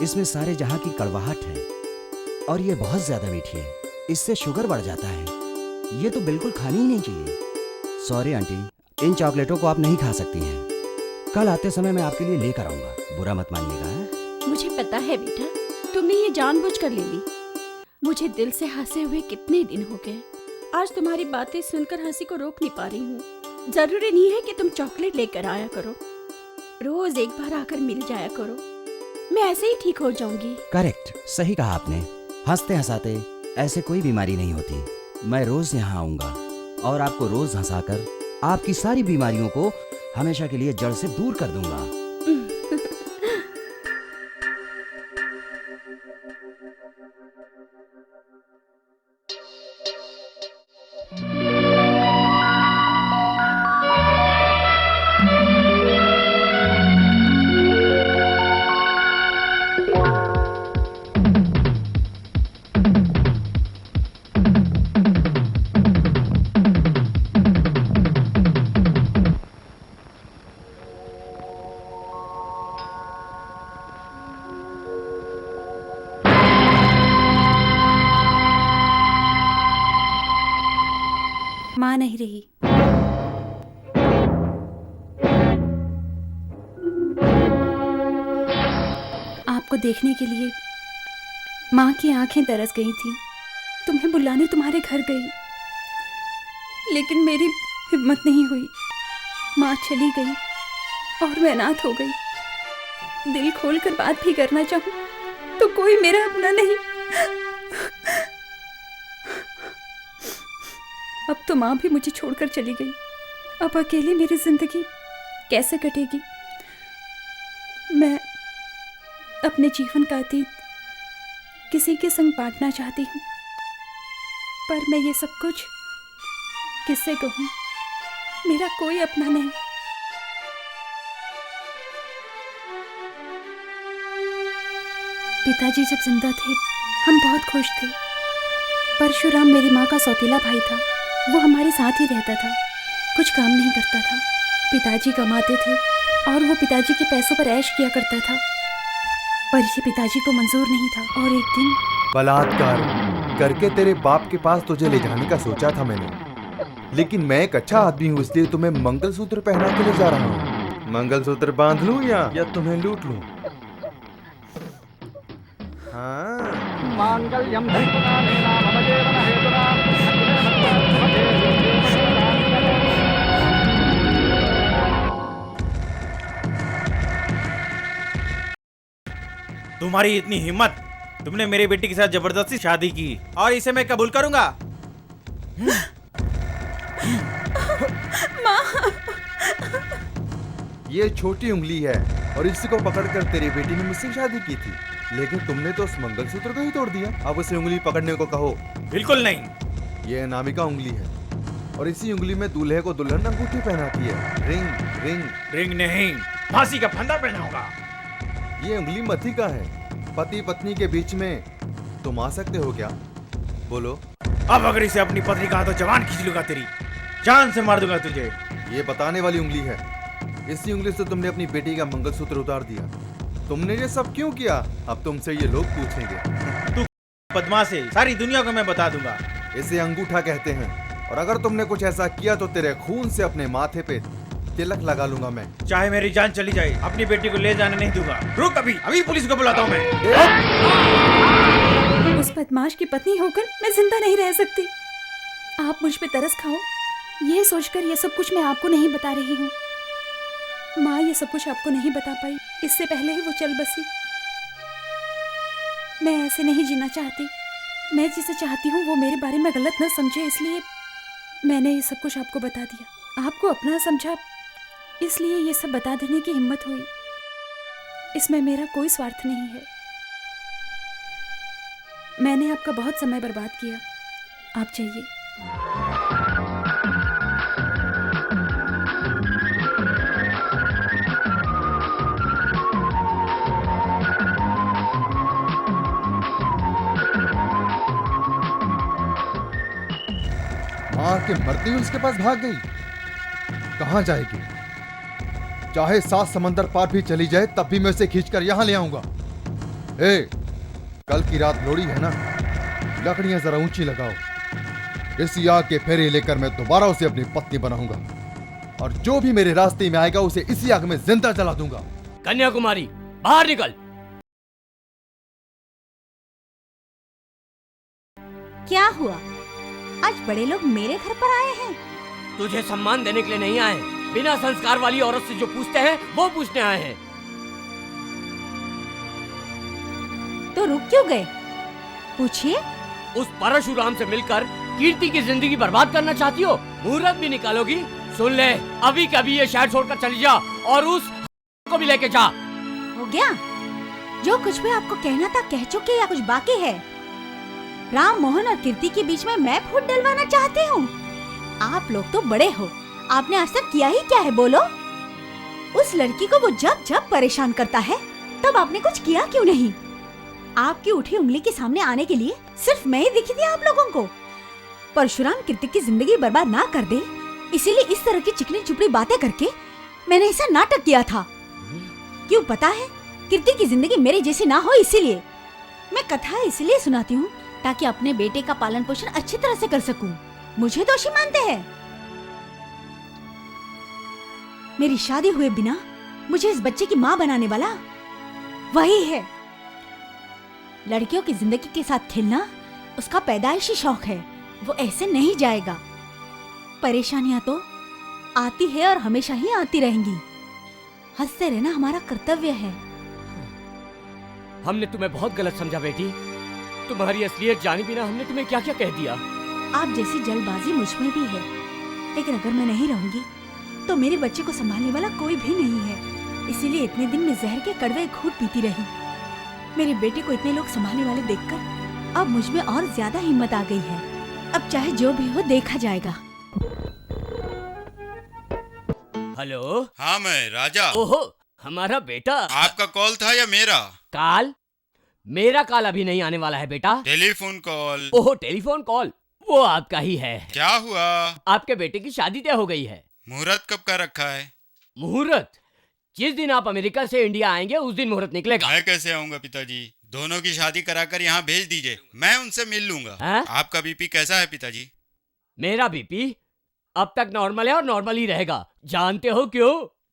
इसमें सारे जहां की कड़वाहट है और ये बहुत ज्यादा मीठी है। इससे शुगर बढ़ जाता है। ये तो बिल्कुल खानी ही नहीं चाहिए। सॉरी आंटी, इन चॉकलेटों को आप नहीं खा सकती हैं। कल आते समय मैं आपके लिए लेकर आऊंगा, बुरा मत मानिएगा। मुझे पता है बेटा, तुमने ये जानबूझकर ले ली। मुझे दिल से हंसे हुए कितने दिन हो गए। आज तुम्हारी बातें सुनकर हंसी को रोक नहीं पा रही हूँ। जरूरी नहीं है कि तुम चॉकलेट लेकर आया करो, रोज एक बार आकर मिल जाया करो। मैं ऐसे ही ठीक हो जाऊंगी। करेक्ट, सही कहा आपने। हंसते हंसाते ऐसे कोई बीमारी नहीं होती। मैं रोज यहाँ आऊंगा और आपको रोज हंसाकर आपकी सारी बीमारियों को हमेशा के लिए जड़ से दूर कर दूंगा। माँ नहीं रही। आपको देखने के लिए माँ की आंखें तरस गई थी। तुम्हें बुलाने तुम्हारे घर गई, लेकिन मेरी हिम्मत नहीं हुई। माँ चली गई और मैं अनाथ हो गई। दिल खोलकर बात भी करना चाहूँ तो कोई मेरा अपना नहीं। अब तो माँ भी मुझे छोड़कर चली गई। अब अकेले मेरी जिंदगी कैसे कटेगी? मैं अपने जीवन का अतीत किसी के संग बांटना चाहती हूँ, पर मैं ये सब कुछ किससे कहूँ? मेरा कोई अपना नहीं। पिताजी जब जिंदा थे हम बहुत खुश थे। परशुराम मेरी माँ का सौतीला भाई था। वो हमारे साथ ही रहता था, कुछ काम नहीं करता था। पिताजी कमाते थे और वो पिताजी के पैसों पर ऐश किया करता था, पर ये पिताजी को मंजूर नहीं था। और एक दिन बलात्कार करके तेरे बाप के पास तुझे ले जाने का सोचा था मैंने, लेकिन मैं एक अच्छा आदमी हूँ इसलिए तुम्हें मंगलसूत्र पहना के ले जा रहा हूँ। मंगलसूत्र बांध लूं या तुम्हें लूट लूं? हाँ। मांगल्यम तुम्हारी इतनी हिम्मत, तुमने मेरी बेटी के साथ जबरदस्ती शादी की और इसे मैं कबूल करूंगा? माँ। ये छोटी उंगली है और इसी को पकड़कर तेरी बेटी ने मुझसे शादी की थी, लेकिन तुमने तो उस मंगलसूत्र को ही तोड़ दिया। अब उसे उंगली पकड़ने को कहो। बिल्कुल नहीं। ये अनामिका उंगली है और इसी उंगली में दूल्हे को दुल्हन अंगूठी पहनाती है। रिंग रिंग रिंग नहीं, फांसी का फंदा पहनाऊंगा। ये उंगली मती का है। पति पत्नी के बीच में तुम आ सकते हो क्या? बोलो। अब अगर इसे अपनी पत्नी कहा तो जवान खींच लूंगा, तेरी जान से मार दूंगा तुझे। ये बताने वाली उंगली है। इसी उंगली से तुमने अपनी बेटी का मंगलसूत्र उतार दिया। तुमने ये सब क्यों किया? अब तुमसे ये लोग पूछेंगे। तू बदमाश है, सारी दुनिया को मैं बता दूंगा। इसे अंगूठा कहते हैं और अगर तुमने कुछ ऐसा किया तो तेरे खून से अपने माथे पे तिलक लगा लूंगा मैं। चाहे मेरी जान चली जाए, अपनी बेटी को ले जाने नहीं दूंगा। रुक, अभी पुलिस को बुलाता हूँ मैं। उस बदमाश की पत्नी होकर मैं जिंदा नहीं रह सकती। आप मुझ पे तरस खाओ, ये सोचकर ये सब कुछ मैं आपको नहीं बता रही हूँ। माँ ये सब कुछ आपको नहीं बता पाई, इससे पहले ही वो चल बसी। मैं ऐसे नहीं जीना चाहती। मैं जिसे चाहती हूँ वो मेरे बारे में गलत न समझे, इसलिए मैंने ये सब कुछ आपको बता दिया। आपको अपना समझा, इसलिए ये सब बता देने की हिम्मत हुई। इसमें मेरा कोई स्वार्थ नहीं है। मैंने आपका बहुत समय बर्बाद किया। आप जाइए। के मरते हुए उसके पास भाग गई। कहां जाएगी? चाहे 7 समंदर पार भी चली जाए तब भी मैं उसे खींचकर यहां ले आऊंगा। ए, कल की रात लोड़ी है ना, लकड़ियां जरा ऊंची लगाओ। इसी आग के फेरे लेकर मैं दोबारा उसे अपनी पत्नी बनाऊंगा और जो भी मेरे रास्ते में आएगा उसे इसी आग में जिंदा जला दूंगा। कन्याकुमारी, बाहर निकल। क्या हुआ? आज बड़े लोग मेरे घर पर आए हैं। तुझे सम्मान देने के लिए नहीं आए, बिना संस्कार वाली औरत से जो पूछते हैं वो पूछने आए हैं। तो रुक क्यों गए? पूछिए। उस परशुराम से मिलकर कीर्ति की जिंदगी बर्बाद करना चाहती हो? मुहूर्त भी निकालोगी? सुन ले, अभी कभी ये शहर छोड़कर चली जा और उस को भी लेके जा। हो गया? जो कुछ भी आपको कहना था कह चुके या कुछ बाकी है? राम मोहन और कीर्ति के बीच में मैं फूट डलवाना चाहती हूँ? आप लोग तो बड़े हो, आपने आज तक किया ही क्या है बोलो? उस लड़की को वो जब जब परेशान करता है तब आपने कुछ किया क्यों नहीं? आपकी उठी उंगली के सामने आने के लिए सिर्फ मैं ही दिखी थी आप लोगों को। परशुराम कीर्ति की जिंदगी बर्बाद ना कर दे, इसीलिए इस तरह की चिकनी चुपड़ी बातें करके मैंने ऐसा नाटक किया था। क्यों पता है? कीर्ति की जिंदगी मेरे जैसी ना हो, इसीलिए मैं कथा इसलिए सुनाती हूँ ताकि अपने बेटे का पालन पोषण अच्छी तरह से कर सकूं। मुझे दोषी मानते हैं? मेरी शादी हुए बिना मुझे इस बच्चे की माँ बनाने वाला वही है। लड़कियों की जिंदगी के साथ खेलना उसका पैदाइशी शौक है, वो ऐसे नहीं जाएगा। परेशानियां तो आती है और हमेशा ही आती रहेंगी। हंसते रहना हमारा कर्तव्य है। हमने तुम्हें बहुत गलत समझा बेटी। तुम्हारी असलियत जाने बिना हमने तुम्हें क्या क्या कह दिया। आप जैसी जल्दबाजी मुझ में भी है, लेकिन अगर मैं नहीं रहूंगी तो मेरे बच्चे को संभालने वाला कोई भी नहीं है। इसीलिए इतने दिन में जहर के कड़वे घूंट पीती रही। मेरे बेटे को इतने लोग संभालने वाले देखकर अब मुझ में और ज्यादा हिम्मत आ गई है। अब चाहे जो भी हो देखा जाएगा। हेलो। हाँ, मैं राजा। ओहो, हमारा बेटा। आपका कॉल था या मेरा? काल? मेरा कॉल अभी नहीं आने वाला है बेटा। Telephone call. ओहो, टेलीफोन कॉल, वो आपका ही है। क्या हुआ? आपके बेटे की शादी तय हो गई है। मुहूर्त कब का रखा है? मुहूर्त? जिस दिन आप अमेरिका से इंडिया आएंगे उस दिन मुहूर्त निकलेगा। मैं कैसे आऊंगा पिताजी? दोनों की शादी कराकर यहाँ भेज दीजिए, मैं उनसे मिल लूंगा। आपका बीपी कैसा है पिताजी? मेरा बीपी अब तक नॉर्मल है और नॉर्मल ही रहेगा। जानते हो क्यों?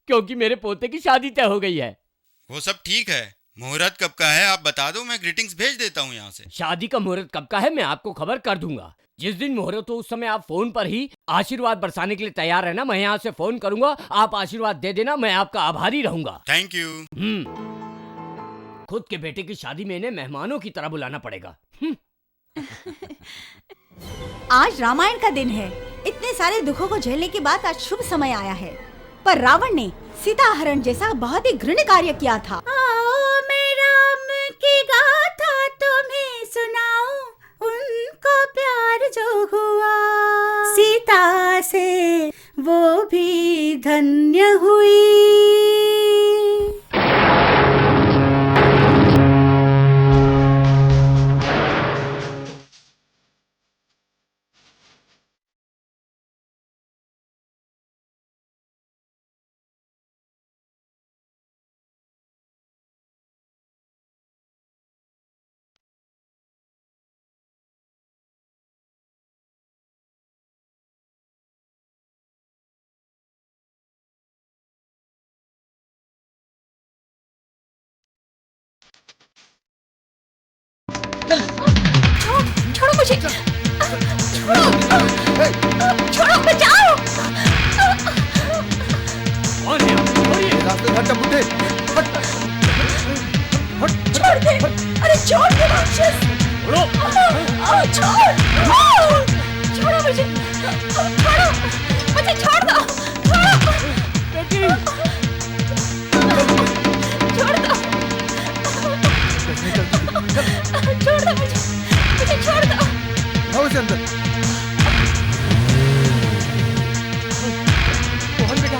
क्योंकि मेरे पोते की शादी तय हो गई है। वो सब ठीक है, मुहूर्त कब का है आप बता दो, मैं ग्रीटिंग्स भेज देता हूँ यहाँ से। शादी का मुहूर्त कब का है मैं आपको खबर कर दूंगा। जिस दिन मुहूर्त हो उस समय आप फोन पर ही आशीर्वाद बरसाने के लिए तैयार रहना। मैं यहाँ से फोन करूंगा, आप आशीर्वाद दे देना, मैं आपका आभारी रहूंगा। Thank you. खुद के बेटे की शादी में इन्हें मेहमानों की तरह बुलाना पड़ेगा। आज रामायण का दिन है। इतने सारे दुखों को झेलने के बाद आज शुभ समय आया है। पर रावण ने सीता हरण जैसा बहुत ही घृण्य कार्य किया था। आओ मैं राम की गाथा तुम्हें सुनाऊं, उनको प्यार जो हुआ सीता से वो भी धन्य हुई। छोड़ो मुझे, छोड़ो, बचाओ। कौन है आप? छोड़ दे, अरे छोड़ दे राक्षस। छोड़, छोड़ो मुझे, छोड़ो मुझे, छोड़ दो, छोड़ दो, छोड़ दो मुझे छोड़ दो। आओ इसे अंदर। मोहन बेटा।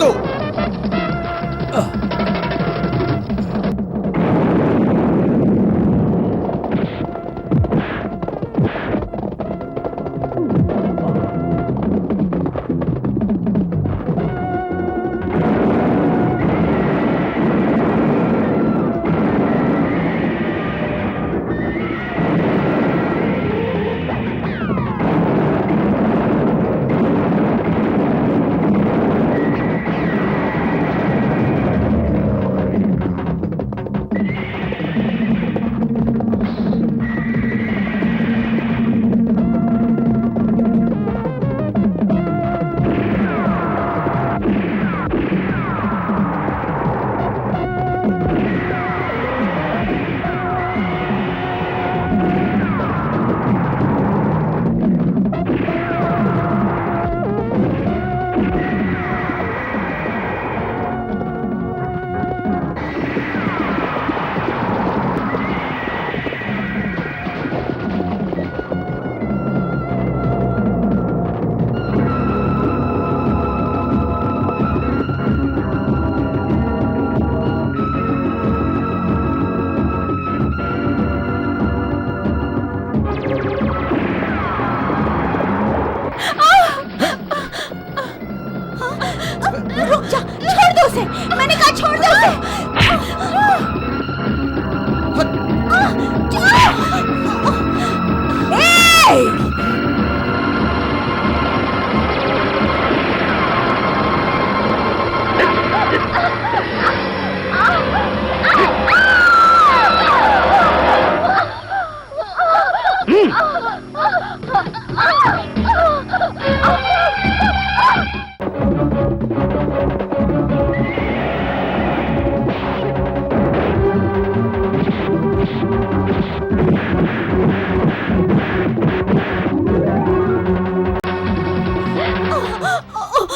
दो। रुक जा, छोड़ दो उसे। मैंने कहा छोड़ दो उसे।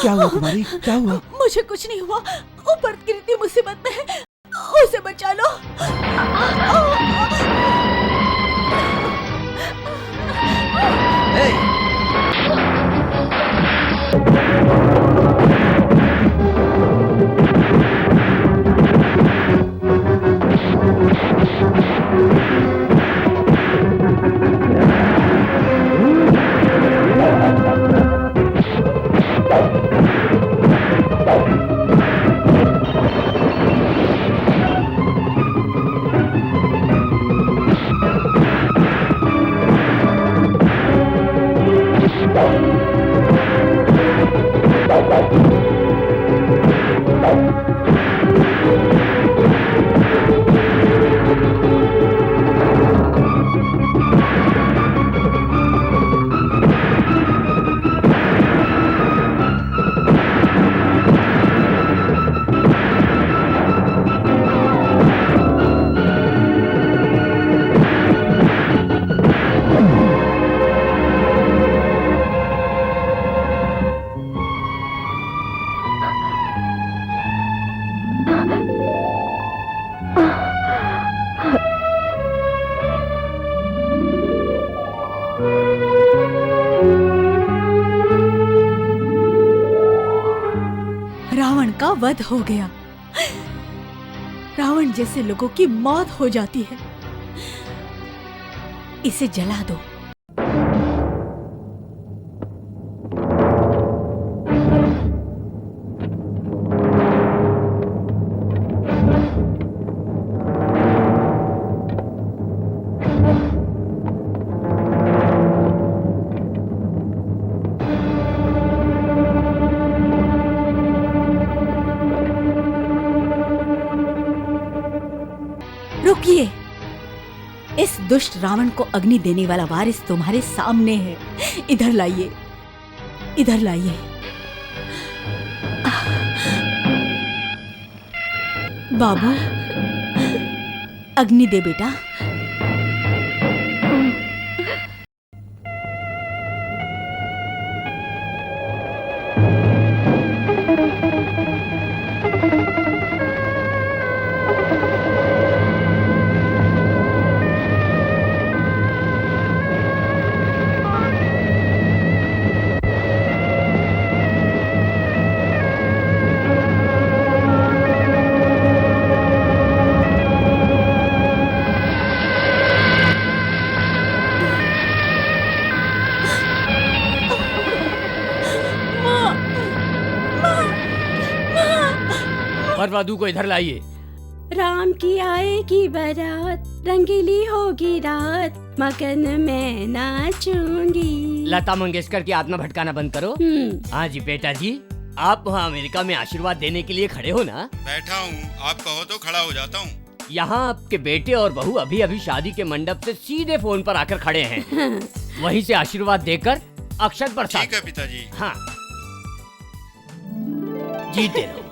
क्या हुआ कुमारी, क्या हुआ? मुझे कुछ नहीं हुआ, ऊपर गिरती मुसीबत में है, उसे बचा लो। रावण का वध हो गया। रावण जैसे लोगों की मौत हो जाती है। इसे जला दो। रुकिए, इस दुष्ट रावण को अग्नि देने वाला वारिस तुम्हारे सामने है। इधर लाइए, इधर लाइए। बाबू, अग्नि दे बेटा। वधू को इधर लाइए। राम की आएगी बारात, रंगीली होगी रात, मगन में नाचूंगी। लता मंगेशकर की आत्मा भटकाना बंद करो। हाँ जी बेटा जी, आप वहाँ अमेरिका में आशीर्वाद देने के लिए खड़े हो ना? बैठा हूँ, आप कहो तो खड़ा हो जाता हूँ। यहाँ आपके बेटे और बहू अभी अभी शादी के मंडप से सीधे फोन पर आकर खड़े हैं। वहीं से आशीर्वाद देकर अक्षत बरसा। ठीक है पिताजी। हाँ, जीते रहो।